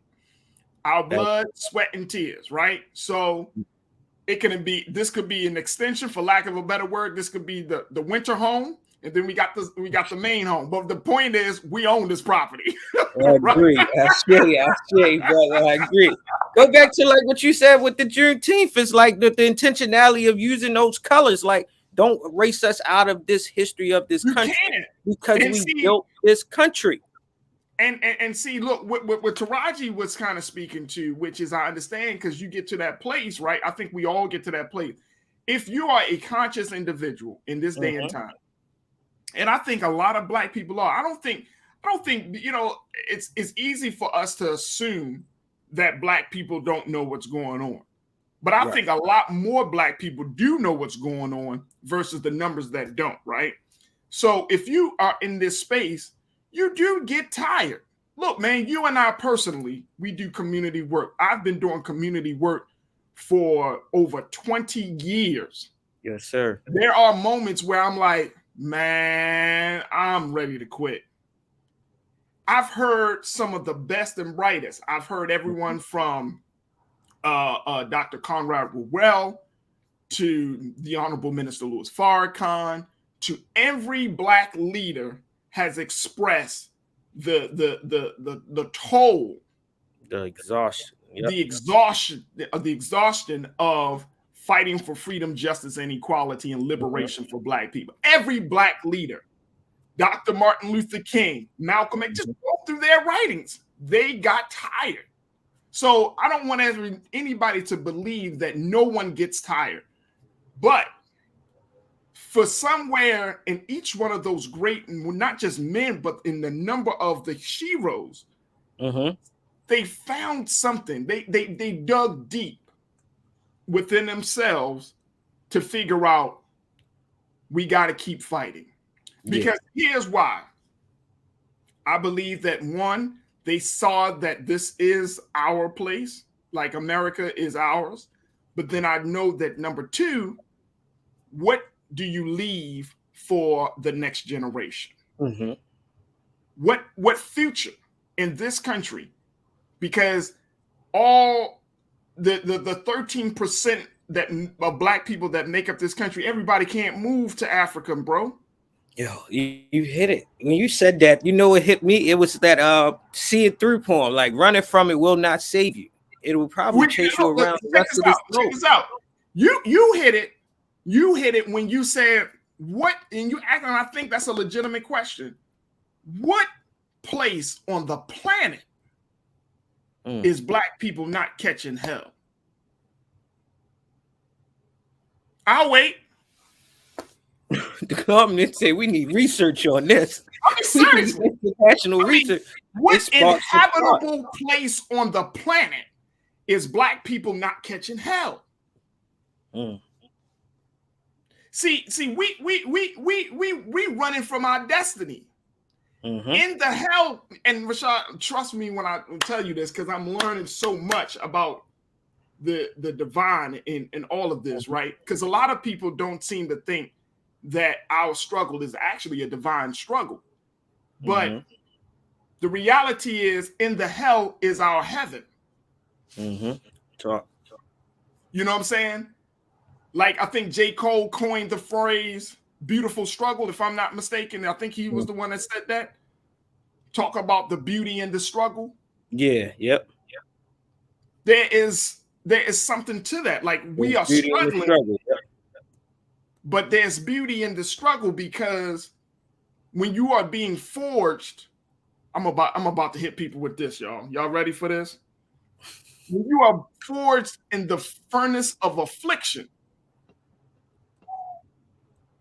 Our blood, sweat, and tears, right? So this could be an extension, for lack of a better word. This could be the winter home, and then we got the main home. But the point is, we own this property. I agree. I see, brother. I agree. Go back to like what you said with the Juneteenth. It's like the intentionality of using those colors. Like, don't erase us out of this history of this country, because we built this country. And see, look, what Farajii was kind of speaking to, which is, I understand, because you get to that place, right? I think we all get to that place. If you are a conscious individual in this day and time, and I think a lot of Black people are, I don't think, you know, it's easy for us to assume that Black people don't know what's going on. But I think a lot more Black people do know what's going on versus the numbers that don't, right? So if you are in this space, you do get tired. Look, man, you and I personally, we do community work. I've been doing community work for over 20 years. Yes, sir. There are moments where I'm like, man, I'm ready to quit. I've heard some of the best and brightest. I've heard everyone from Dr. Conrad Rowell to the Honorable Minister Louis Farrakhan, to every Black leader has expressed the toll, the exhaustion, the exhaustion of fighting for freedom, justice, and equality and liberation for Black people. Every Black leader, Dr. Martin Luther King, Malcolm X, just go through their writings. They got tired. So I don't want anybody to believe that no one gets tired. But for somewhere in each one of those great, not just men, but in the number of the heroes, they found something. They dug deep within themselves to figure out, we got to keep fighting. Because here's why. I believe that, one, they saw that this is our place, like America is ours. But then I know that, number two, what do you leave for the next generation? What future in this country? Because all the 13% that of Black people that make up this country, everybody can't move to Africa, bro. Yo, you hit it. When you said that, you know, it hit me. It was that see it through poem, like running from it will not save you. It will probably chase you around the rest of this globe. Check this out. You hit it. You hit it when you said what, and you asked, and I think that's a legitimate question. What place on the planet is Black people not catching hell? I'll wait. The government say we need research on this. I mean, seriously, international research. What inhabitable place on the planet is Black people not catching hell? See, we running from our destiny. In the hell, and Rashad, trust me when I tell you this, because I'm learning so much about the divine in all of this, right? Because a lot of people don't seem to think that our struggle is actually a divine struggle. But the reality is, in the hell is our heaven. Talk. You know what I'm saying? Like, I think J. Cole coined the phrase beautiful struggle, if I'm not mistaken. I think he was the one that said that. Talk about the beauty in the struggle. Yeah, yep. There is something to that. Like, we are struggling. But there's beauty in the struggle, because when you are being forged, I'm about to hit people with this, y'all. Y'all ready for this? When you are forged in the furnace of affliction,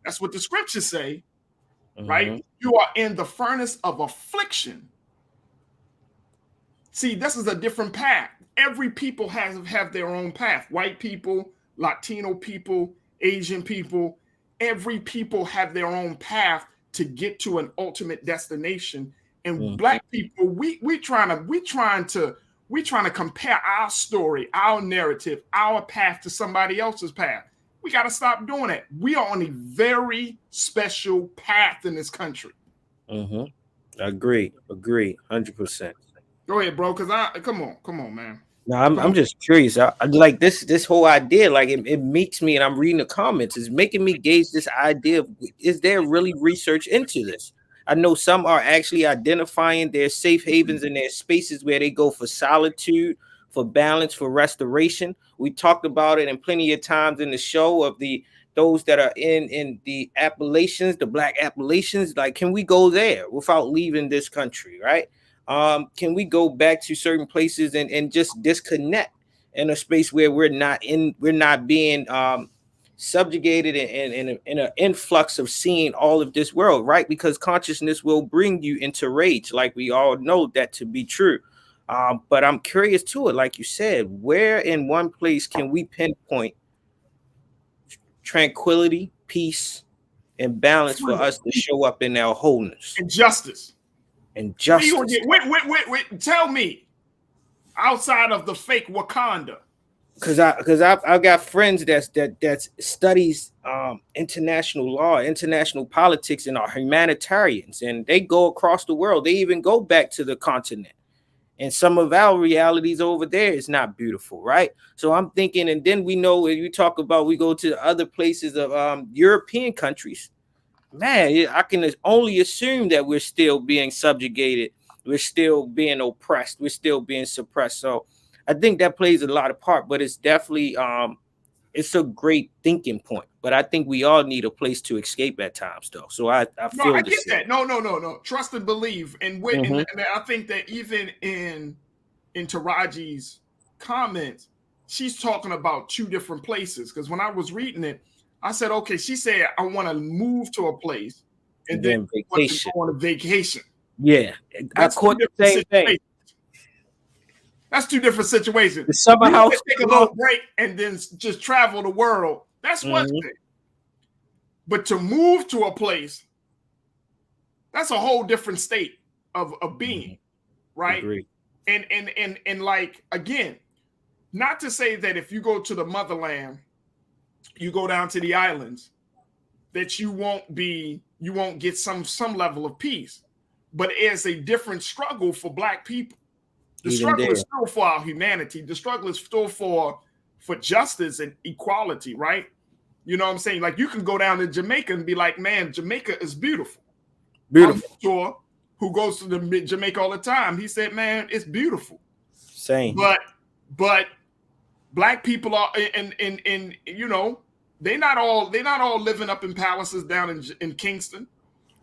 that's what the scriptures say, right? You are in the furnace of affliction. See, this is a different path. Every people have their own path. White people, Latino people, Asian people, every people have their own path to get to an ultimate destination. And Black people, we trying to compare our story, our narrative, our path to somebody else's path. We got to stop doing that. We are on a very special path in this country. Agree, 100%. Go ahead, bro. Because come on, man. No, I'm just curious. I like this whole idea. Like, it meets me, and I'm reading the comments. It's making me gauge this idea of, is there really research into this? I know some are actually identifying their safe havens and their spaces where they go for solitude, for balance, for restoration. We talked about it in plenty of times in the show of those that are in the Appalachians, the Black Appalachians. Like, can we go there without leaving this country, right? Can we go back to certain places and just disconnect in a space where we're not being subjugated in an influx of seeing all of this world, right? Because consciousness will bring you into rage, like we all know that to be true. But I'm curious to it, like you said, where in one place can we pinpoint tranquility, peace, and balance for us to show up in our wholeness and justice? And justice. Wait. Tell me, outside of the fake Wakanda. Because I've got friends that studies international law, international politics, and are humanitarians, and they go across the world. They even go back to the continent. And some of our realities over there is not beautiful, right? So I'm thinking, and then we know when you talk about we go to other places of European countries, man, I can only assume that we're still being subjugated, we're still being oppressed, we're still being suppressed. So I think that plays a lot of part, but it's definitely it's a great thinking point. but I think we all need a place to escape at times, though. So I feel I get that. No. Trust and believe, and and I think that even in Taraji's comments, she's talking about two different places. Because when I was reading it, I said, okay, she said I want to move to a place and then vacation. Go on a vacation. Yeah, I caught the same thing. That's two different situations. The summer house, take a little break and then just travel the world. That's one thing. But to move to a place, that's a whole different state of being, right? Agreed. And like, again, not to say that if you go to the motherland, you go down to the islands, that you won't get some level of peace. But it's a different struggle for Black people. The struggle is still for our humanity. The struggle is still for justice and equality, right? You know what I'm saying? Like, you can go down to Jamaica and be like, man, Jamaica is beautiful. Beautiful. I'm sure who goes to Jamaica all the time, he said, man, it's beautiful. Same. But Black people are and you know, they're not all living up in palaces down in Kingston.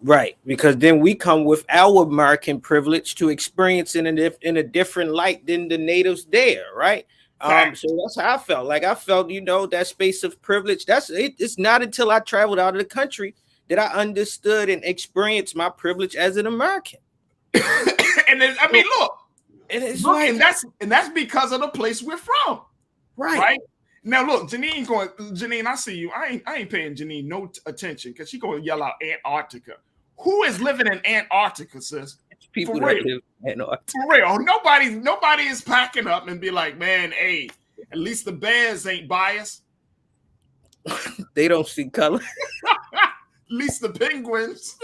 Right, because then we come with our American privilege to experience it in a different light than the natives there, right? So that's how I felt. Like, I felt, you know, that space of privilege. That's it. It's not until I traveled out of the country that I understood and experienced my privilege as an American. And then, I mean, look, like, and that's because of the place we're from, right? Now, look, Janine, I see you. I ain't paying Janine no attention because she gonna yell out Antarctica. Who is living in Antarctica, sis? People that live in Antarctica. For real. Nobody is packing up and be like, man, hey, at least the bears ain't biased. They don't see color. At least the penguins.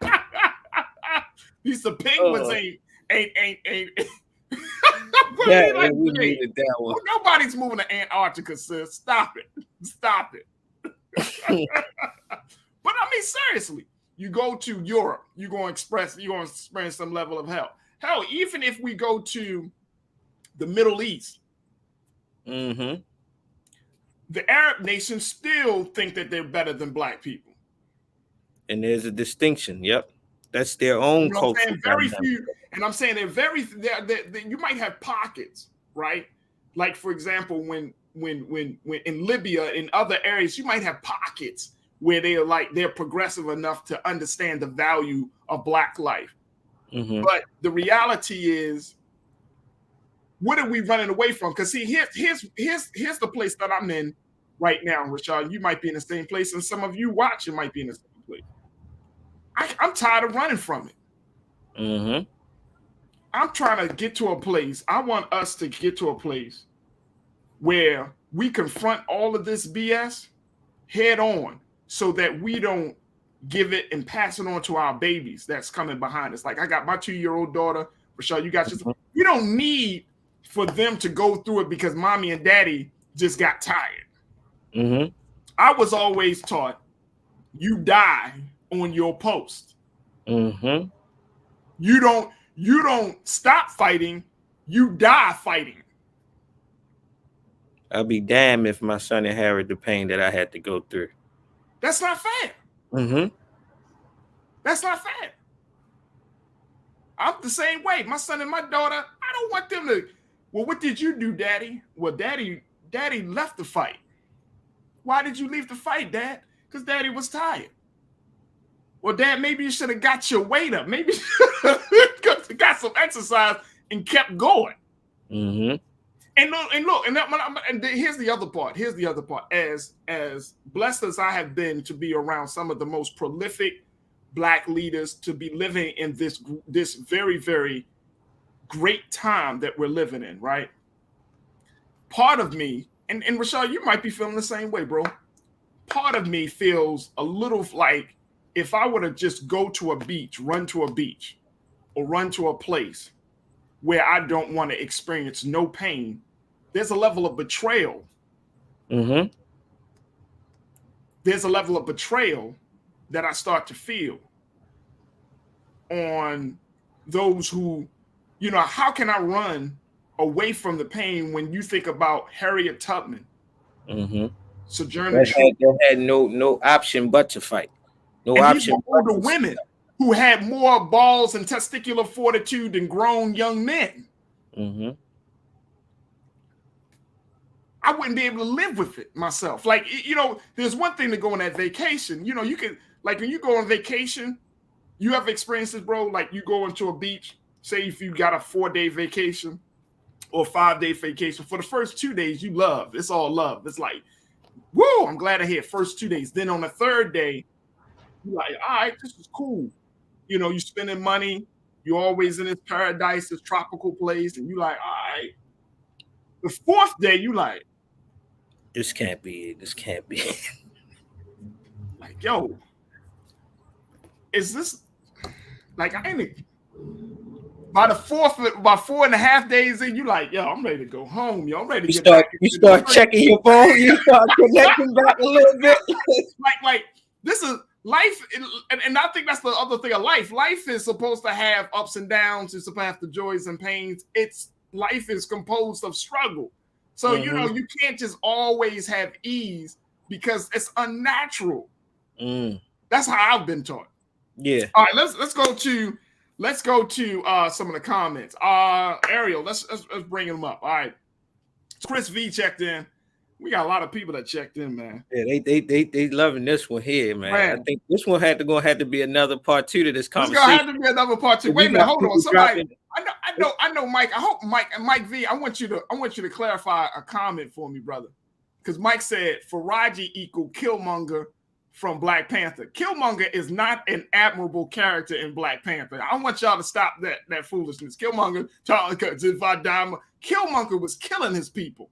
At least the penguins ain't. Yeah, we needed that one. Well, nobody's moving to Antarctica, sis. Stop it. But I mean, seriously, you go to Europe, you're going to experience some level of hell. Hell, even if we go to the Middle East, the Arab nations still think that they're better than Black people. And there's a distinction. Yep. That's their own culture. Very few, and I'm saying you might have pockets, right? Like, for example, when in Libya, in other areas, you might have pockets where they're progressive enough to understand the value of Black life. But the reality is, what are we running away from? Because see, here's the place that I'm in right now, Rashad. You might be in the same place, and some of you watching might be in the same place. I'm tired of running from it. I'm trying to get to a place. I want us to get to a place where we confront all of this BS head on, so that we don't give it and pass it on to our babies that's coming behind us. Like, I got my 2-year-old daughter, Rashad, you got you don't need for them to go through it because mommy and daddy just got tired. I was always taught, you die on your post. You don't stop fighting, you die fighting. I'll be damned if my son inherited the pain that I had to go through. That's not fair. That's not fair. I'm the same way. My son and my daughter, I don't want them to, well, what did you do, Daddy? Well, Daddy left the fight. Why did you leave the fight, Dad? Because Daddy was tired. Well, Dad, maybe you should have got your weight up. Maybe you got some exercise and kept going. And here's the other part. As blessed as I have been to be around some of the most prolific Black leaders, to be living in this very, very great time that we're living in, right? Part of me, and Rashad, you might be feeling the same way, bro. Part of me feels a little like, if I were to just go to a beach, run to a beach, or run to a place where I don't want to experience no pain, there's a level of betrayal. There's a level of betrayal that I start to feel on those who, you know, how can I run away from the pain when you think about Harriet Tubman, Sojourner that had no option but to fight. No and option. These were older women who had more balls and testicular fortitude than grown young men. Mm-hmm. I wouldn't be able to live with it myself. Like, you know, there's one thing to go on that vacation. You know, you can, like, when you go on vacation, you have experiences, bro. Like, you go into a beach, say if you got a 4-day vacation or 5-day vacation. For the first 2 days, you love. It's all love. It's like, woo, I'm glad I hit first 2 days. Then on the third day, you're like, all right, this is cool. You know, you're spending money. You're always in this paradise, this tropical place. And you're like, all right. The fourth day, you like, this can't be it. This can't be it. Like, yo, is this like I ain't by 4.5 days in, you like, yo, I'm ready to go home. Yo, I'm ready to get back. You start checking your phone, you start connecting back a little bit. like this is life, and I think that's the other thing of life. Life is supposed to have ups and downs, it's supposed to have the joys and pains. Life is composed of struggle. So, you know, you can't just always have ease because it's unnatural. That's how I've been taught. Yeah. All right, let's go to some of the comments. Ariel, let's bring them up. All right. Chris V checked in. We got a lot of people that checked in, man. Yeah, they loving this one here, man. I think this one had to be another part 2 to this conversation. It's gonna have to be another part 2. Wait a minute, hold on. Somebody, I know, Mike. I hope Mike V. I want you to clarify a comment for me, brother, because Mike said Farajii equal Killmonger from Black Panther. Killmonger is not an admirable character in Black Panther. I want y'all to stop that foolishness. Killmonger, if I die, Killmonger was killing his people.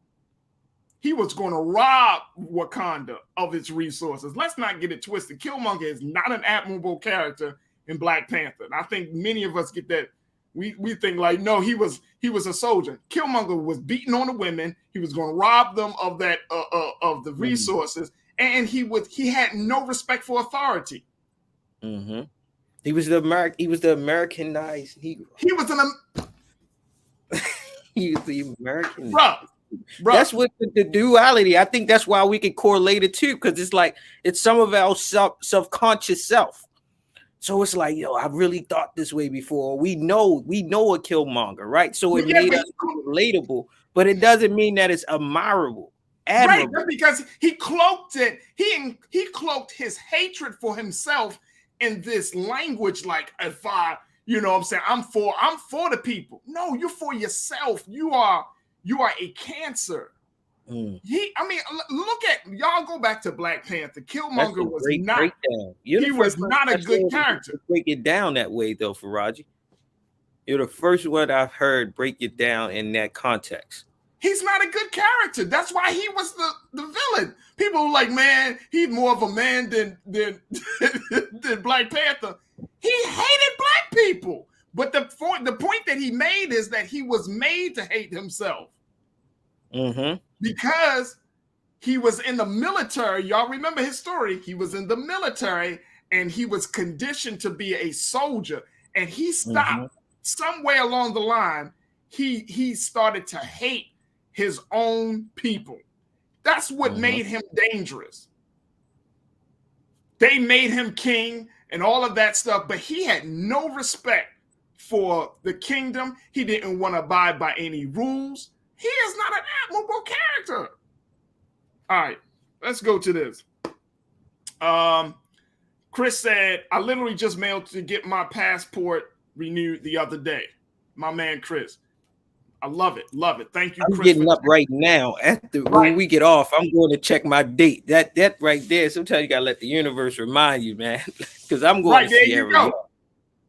He was going to rob Wakanda of its resources. Let's not get it twisted. Killmonger is not an admirable character in Black Panther. And I think many of us get that. We think like, no, he was a soldier. Killmonger was beating on the women. He was going to rob them of that of the resources, and he had no respect for authority. Mm-hmm. He was the Americanized Negro. He was the American. Bro. That's what the duality. I think that's why we can correlate it too, because it's like it's some of our subconscious self. So it's like, yo, I really thought this way before. We know a Killmonger, right? So it made us relatable, but it doesn't mean that it's admirable. Right, that's because he cloaked it. He cloaked his hatred for himself in this language, like, if I, you know what I'm saying, I'm for the people. No, you're for yourself. You are a cancer. Look at y'all. Go back to Black Panther. Killmonger was not. He was not a good character. Break it down that way, though, Farajii. You're the first one I've heard break it down in that context. He's not a good character. That's why he was the villain. People were like, man, he's more of a man than Black Panther. He hated black people. But the point that he made is that he was made to hate himself. Because he was in the military. Y'all remember his story. He was in the military and he was conditioned to be a soldier. And he stopped somewhere along the line. He started to hate his own people. That's what made him dangerous. They made him king and all of that stuff, but he had no respect for the kingdom. He didn't want to abide by any rules. He is not an admirable character. All right, let's go to this. Chris said, I literally just mailed to get my passport renewed the other day. My man, Chris. I love it. Love it. Thank you, I'm Chris. getting up right now. When we get off, I'm going to check my date. That right there. Sometimes you got to let the universe remind you, man, because I'm going to see everything.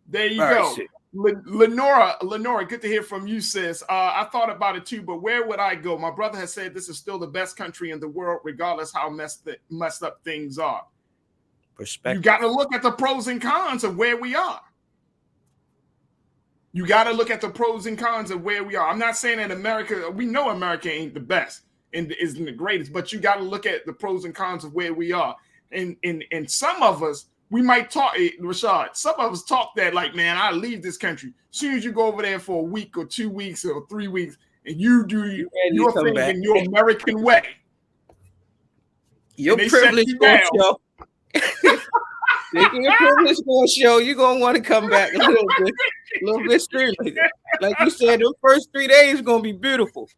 There you go. Lenora, good to hear from you, sis. I thought about it too, but where would I go? My brother has said this is still the best country in the world, regardless how messed up things are. Perspective. You got to look at the pros and cons of where we are. You got to look at the pros and cons of where we are. I'm not saying that America, we know America ain't the best and isn't the greatest, but you got to look at the pros and cons of where we are. And some of us, we might talk, Rashad, some of us talk that like, man, I leave this country. As soon as you go over there for a week or 2 weeks or 3 weeks and you do your thing in your American way. Your privilege gonna show. Your privilege gonna show. You're gonna want to come back a little bit sooner. Like you said, the first 3 days gonna be beautiful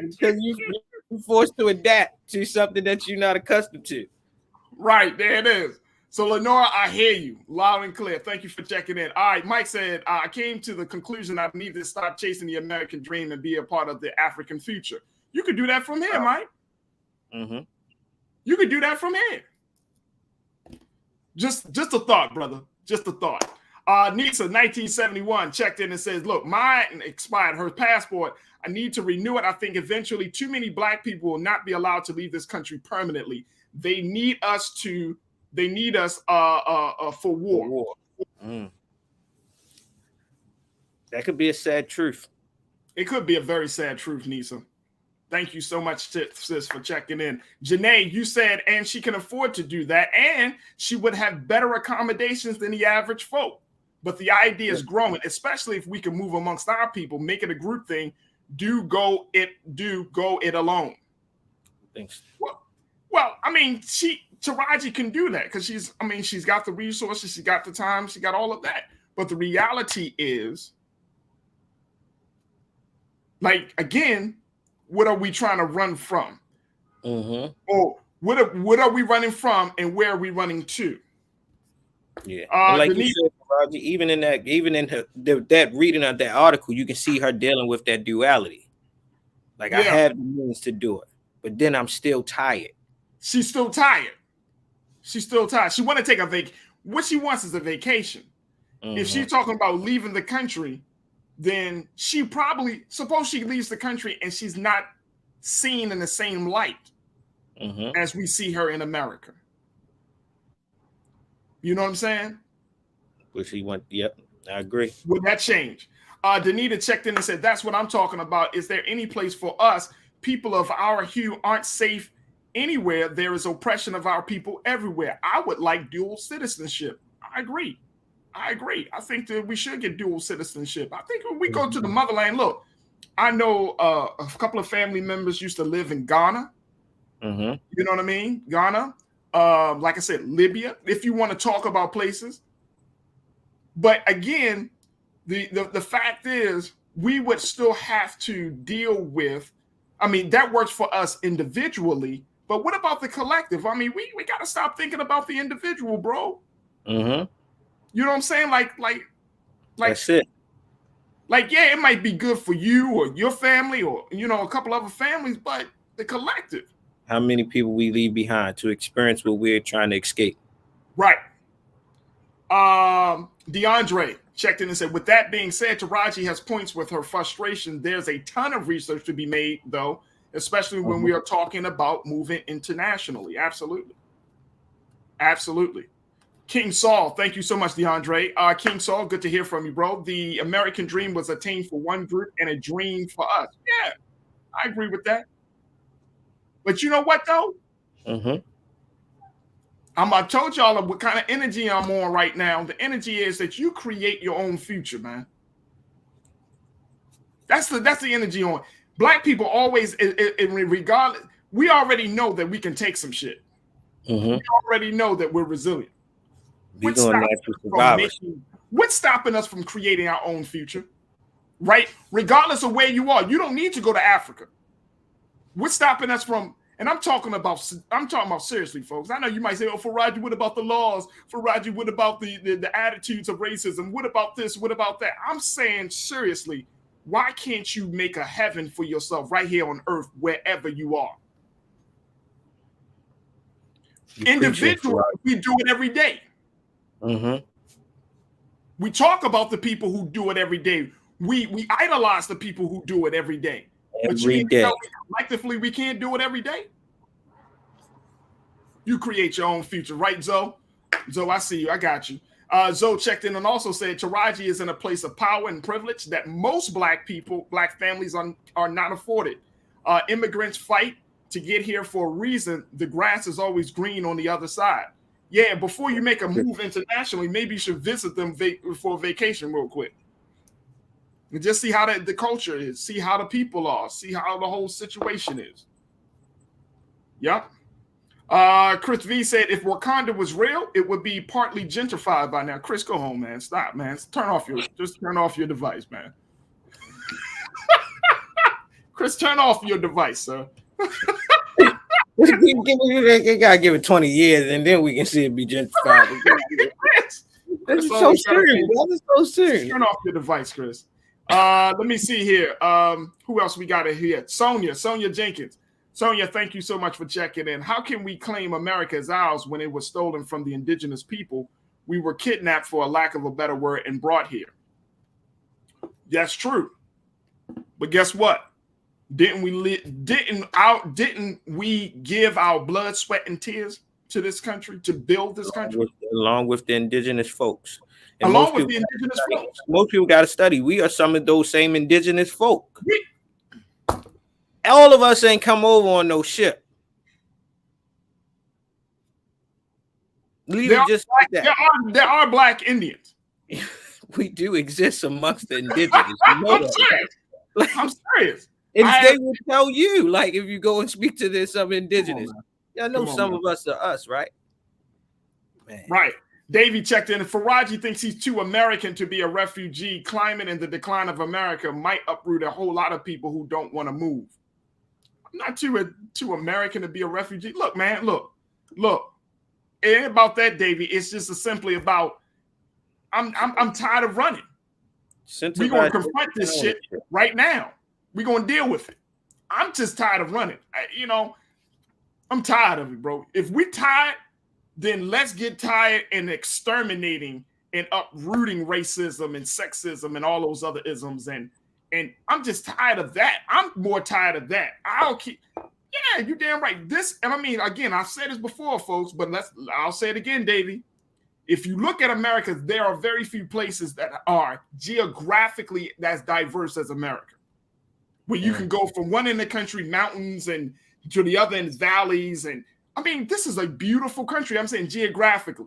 because you're forced to adapt to something that you're not accustomed to. Right, there it is. So, Lenora, I hear you loud and clear. Thank you for checking in. All right, Mike said, I came to the conclusion I need to stop chasing the American dream and be a part of the African future. You could do that from here, Mike. Mm-hmm. You could do that from here. Just a thought, brother. Just a thought. Nisa, 1971, checked in and says, look, mine expired, her passport. I need to renew it. I think eventually too many black people will not be allowed to leave this country permanently. They need us for war. Mm. That could be a sad truth. It could be a very sad truth, Nisa. Thank you so much, sis, for checking in. Janae, you said, and she can afford to do that, and she would have better accommodations than the average folk. But the idea is growing, especially if we can move amongst our people, make it a group thing. Do go it alone. Thanks. Well, I mean, Farajii can do that because she's got the resources, she got the time, she got all of that. But the reality is, like, again, what are we trying to run from? Mm-hmm. Or what are we running from, and where are we running to? Yeah, like you said, Farajii, even in that reading of that article, you can see her dealing with that duality. Like, I have the means to do it, but then I'm still tired. She's still tired. She want to take a vacation. What she wants is a vacation. Mm-hmm. If she's talking about leaving the country, then suppose she leaves the country and she's not seen in the same light as we see her in America. You know what I'm saying? Yep, I agree. Would that change? Danita checked in and said, that's what I'm talking about. Is there any place for us? People of our hue aren't safe anywhere. There is oppression of our people everywhere. I would like dual citizenship. I agree. I think that we should get dual citizenship. I think when we go to the motherland, look, I know a couple of family members used to live in Ghana. Mm-hmm. You know what I mean? Ghana. Like I said, Libya, if you want to talk about places. But again, the fact is we would still have to deal with, that works for us individually, but what about the collective? We got to stop thinking about the individual, bro. Mm-hmm. You know what I'm saying? Like that's it. Like, yeah, it might be good for you or your family or, a couple other families, but the collective. How many people we leave behind to experience what we're trying to escape? Right. DeAndre checked in and said, with that being said, Farajii has points with her frustration. There's a ton of research to be made, though, especially when we are talking about moving internationally. Absolutely. King Saul, thank you so much, DeAndre. King Saul, good to hear from you, bro. The American dream was attained for one group and a dream for us. Yeah, I agree with that. But you know what, though? Mm-hmm. I told y'all what kind of energy I'm on right now. The energy is that you create your own future, man. That's the energy on. Black people always, regardless, we already know that we can take some shit. Mm-hmm. We already know that we're resilient. What's stopping us from creating our own future? Right? Regardless of where you are, you don't need to go to Africa. What's stopping us from? And I'm talking about seriously, folks. I know you might say, "Oh, Farajii, what about the laws? Farajii, what about the attitudes of racism? What about this? What about that?" I'm saying seriously, why can't you make a heaven for yourself right here on earth, wherever you are? Individually, we do it every day. Mm-hmm. We talk about the people who do it every day. We idolize the people who do it every day. Every day. Collectively, we can't do it every day. You create your own future, right, Zoe? Zoe, I see you. I got you. Zoe checked in and also said Farajii is in a place of power and privilege that most black families are not afforded. Immigrants fight to get here for a reason. The grass is always green on the other side. Yeah, before you make a move internationally, maybe you should visit them for a vacation real quick. And just see how the culture is, see how the people are, see how the whole situation is. Yep. Chris V said, if Wakanda was real, it would be partly gentrified by now. Chris, go home, man. Stop, man. Turn off your device, man. Chris, turn off your device, sir. You gotta give it 20 years, and then we can see it be gentrified. That's so serious. That is so serious. Turn off your device, Chris. Let me see here. Who else we got in here? Sonia Jenkins. Sonia, thank you so much for checking in. How can we claim America as ours when it was stolen from the indigenous people? We were kidnapped, for a lack of a better word, and brought here. That's true. But guess what? Didn't we give our blood, sweat, and tears to this country to build this country? Along with the indigenous folks. And along with the indigenous folks. Most people got to study. We are some of those same indigenous folk. All of us ain't come over on no ship. Leave it just like that. There are black Indians. We do exist amongst the indigenous. You know I'm serious. I'm serious. And they will tell you, like, if you go and speak to this some indigenous, y'all know some of us are us, right? Man. Right. Davey checked in. Farajii thinks he's too American to be a refugee. Climate and the decline of America might uproot a whole lot of people who don't want to move. I'm not too American to be a refugee. Look, man, look. It ain't about that, Davey. It's just simply about I'm tired of running. We're gonna confront this shit right now. We're going to deal with it. I'm just tired of running. I'm tired of it, bro. If we're tired, then let's get tired and exterminating and uprooting racism and sexism and all those other isms. And I'm just tired of that. I'm more tired of that. Yeah, you're damn right. And I mean, again, I've said this before, folks, but I'll say it again, Davey. If you look at America, there are very few places that are geographically as diverse as America. Where you can go from one end of the country, mountains, and to the other end, valleys. And I mean, this is a beautiful country. I'm saying geographically.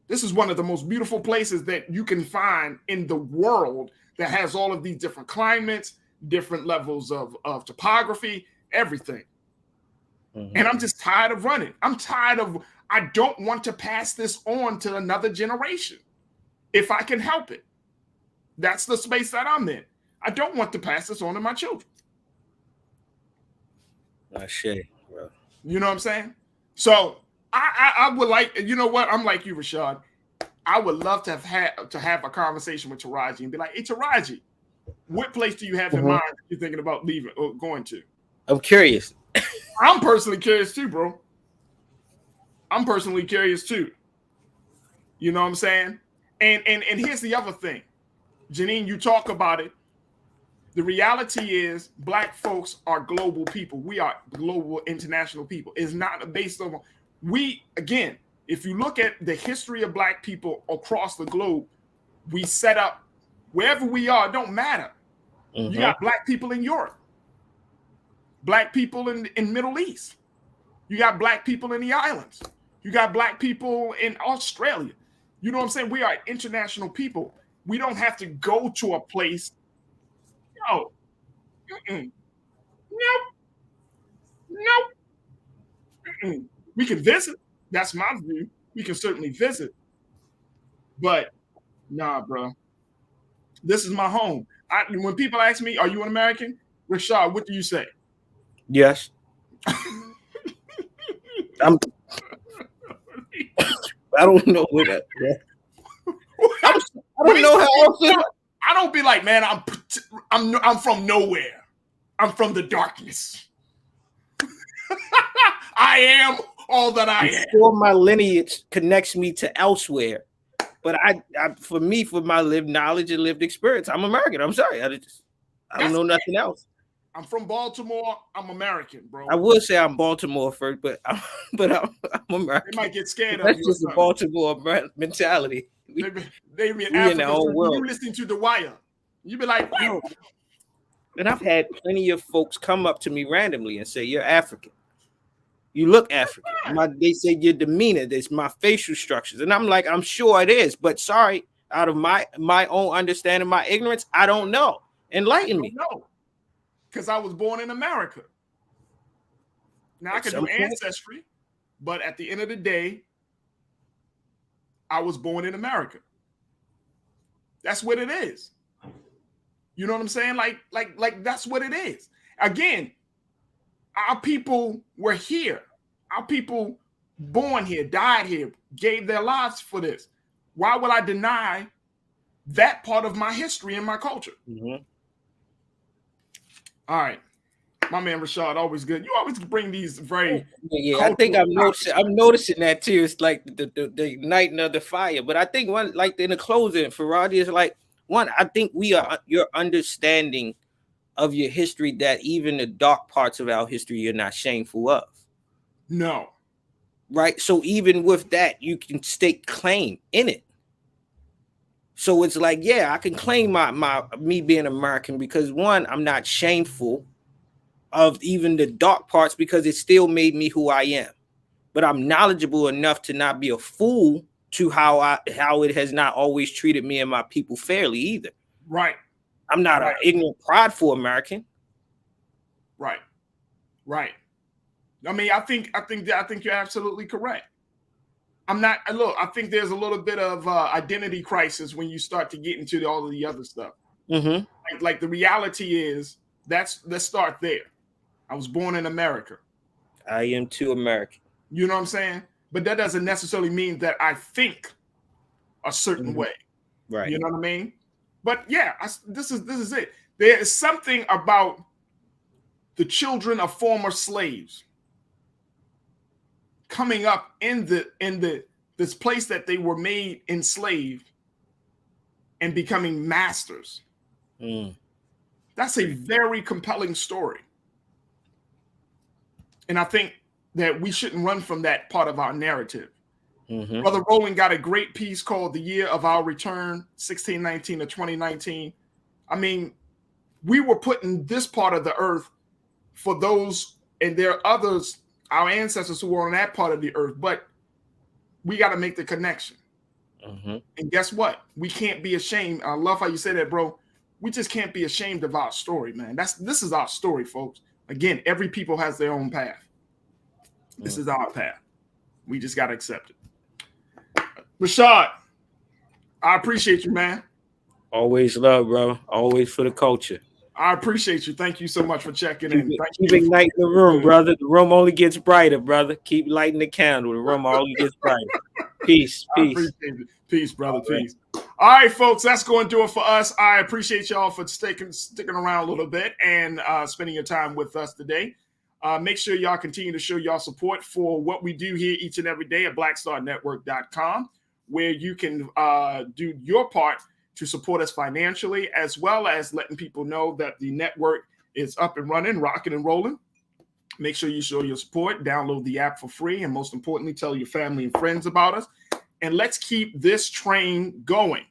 This is one of the most beautiful places that you can find in the world that has all of these different climates, different levels of topography, everything. Mm-hmm. And I'm just tired of running. I don't want to pass this on to another generation if I can help it. That's the space that I'm in. I don't want to pass this on to my children. Shit, bro. You know what I'm saying? So I would like, you know what? I'm like you, Rashad. I would love to have a conversation with Farajii and be like, hey, Farajii, what place do you have in mind that you're thinking about leaving or going to? I'm curious. I'm personally curious too, bro. I'm personally curious too. You know what I'm saying? And here's the other thing. Janine, you talk about it. The reality is Black folks are global people. We are global, international people. It's not based on, again, if you look at the history of Black people across the globe, we set up wherever we are, it don't matter. You got Black people in Europe, Black people in Middle East. You got Black people in the islands. You got Black people in Australia. You know what I'm saying? We are international people. We don't have to go to a place. No. Nope. We can visit. That's my view. We can certainly visit. But nah, bro. This is my home. When people ask me, are you an American? Rashad, what do you say? Yes. I don't know where that. I don't know how else. I don't be like, man, I'm from nowhere. I'm from the darkness. I am all that I am. Sure, my lineage connects me to elsewhere, but for my lived knowledge and lived experience, I'm American. I'm sorry, I don't know nothing else. I'm from Baltimore. I'm American, bro. I would say I'm Baltimore first, but I'm American. They might get scared of That's you. That's just a Baltimore mentality. They be in Africa. You listening to The Wire, you be like, wow. And I've had plenty of folks come up to me randomly and say, "You're African. You look African." They say your demeanor, there's my facial structures, and I'm like, I'm sure it is, but sorry, out of my own understanding, my ignorance, I don't know. Enlighten me. No, because I was born in America. Now I can do Ancestry. But at the end of the day, I was born in America. That's what it is. You know what I'm saying? Like that's what it is. Again, our people were here. Our people born here, died here, gave their lives for this. Why would I deny that part of my history and my culture? Mm-hmm. All right. My man Rashad, always good. You always bring these very I think I'm noticing that too. It's like the igniting of the fire. But I think one, like in the closing, Farajii, is like one. I think your understanding of your history, that even the dark parts of our history, you're not shameful of. No. Right. So even with that, you can stake claim in it. So it's like, yeah, I can claim me being American because one, I'm not shameful of even the dark parts because it still made me who I am. But I'm knowledgeable enough to not be a fool to how it has not always treated me and my people fairly either. Right. I'm not an ignorant, prideful American. Right. Right. I mean, I think you're absolutely correct. I think there's a little bit of identity crisis when you start to get into all of the other stuff. Mm-hmm. Like the reality is, let's start there. I was born in America. I am too American. You know what I'm saying? But that doesn't necessarily mean that I think a certain way. Right. You know what I mean? But yeah, this is it. There is something about the children of former slaves coming up in this place that they were made enslaved and becoming masters. That's a very compelling story. And I think that we shouldn't run from that part of our narrative. Mm-hmm. Brother Roland got a great piece called The Year of Our Return, 1619 to 2019. I mean, we were put in this part of the earth for those, and there are others, our ancestors who were on that part of the earth, but we got to make the connection. Mm-hmm. And guess what? We can't be ashamed. I love how you say that, bro. We just can't be ashamed of our story, man. This is our story, folks. Again, every people has their own path. This is our path. We just got to accept it. Rashad, I appreciate you, man. Always love, bro. Always for the culture. I appreciate you. Thank you so much for checking in. Keep igniting the room, brother. The room only gets brighter, brother. Keep lighting the candle. The room only gets brighter. Peace. I appreciate it. Peace, brother. Peace. All right, folks, that's going to do it for us. I appreciate y'all for sticking around a little bit and spending your time with us today. Make sure y'all continue to show y'all support for what we do here each and every day at blackstarnetwork.com, where you can do your part to support us financially, as well as letting people know that the network is up and running, rocking and rolling. Make sure you show your support, download the app for free, and most importantly, tell your family and friends about us. And let's keep this train going.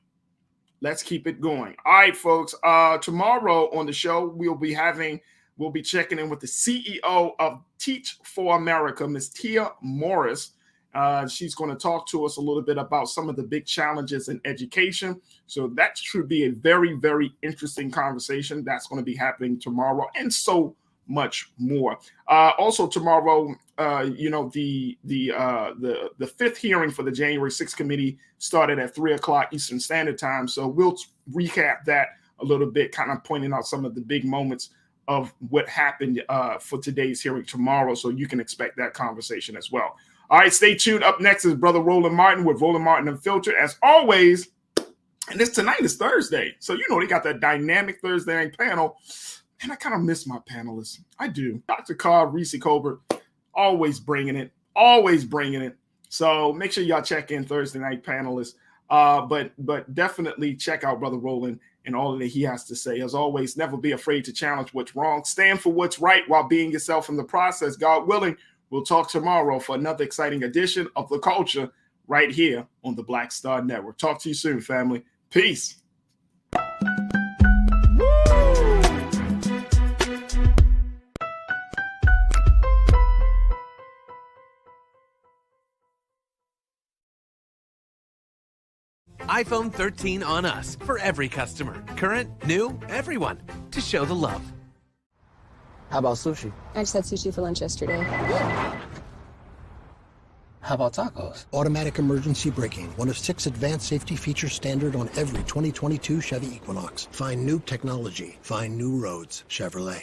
Let's keep it going. All right, folks. Tomorrow on the show, we'll be checking in with the CEO of Teach for America, Ms. Tia Morris. She's going to talk to us a little bit about some of the big challenges in education. So that should be a very, very interesting conversation. That's going to be happening tomorrow, and so much more. Also tomorrow, the fifth hearing for the January 6th committee started at 3:00 Eastern Standard Time. So we'll recap that a little bit, kind of pointing out some of the big moments of what happened for today's hearing tomorrow. So you can expect that conversation as well. All right, stay tuned. Up next is Brother Roland Martin with Roland Martin Unfiltered, as always. And tonight is Thursday. So, they got that dynamic Thursday night panel. And I kind of miss my panelists. I do. Dr. Carr, Reese Colbert, always bringing it. So make sure y'all check in Thursday night panelists. But definitely check out Brother Roland and all that he has to say. As always, never be afraid to challenge what's wrong. Stand for what's right while being yourself in the process. God willing, we'll talk tomorrow for another exciting edition of The Culture right here on the Black Star Network. Talk to you soon, family. Peace. iPhone 13 on us for every customer. Current, new, everyone. To show the love. How about sushi? I just had sushi for lunch yesterday. How about tacos? Automatic emergency braking, one of 6 advanced safety features standard on every 2022 Chevy Equinox. Find new technology. Find new roads. Chevrolet.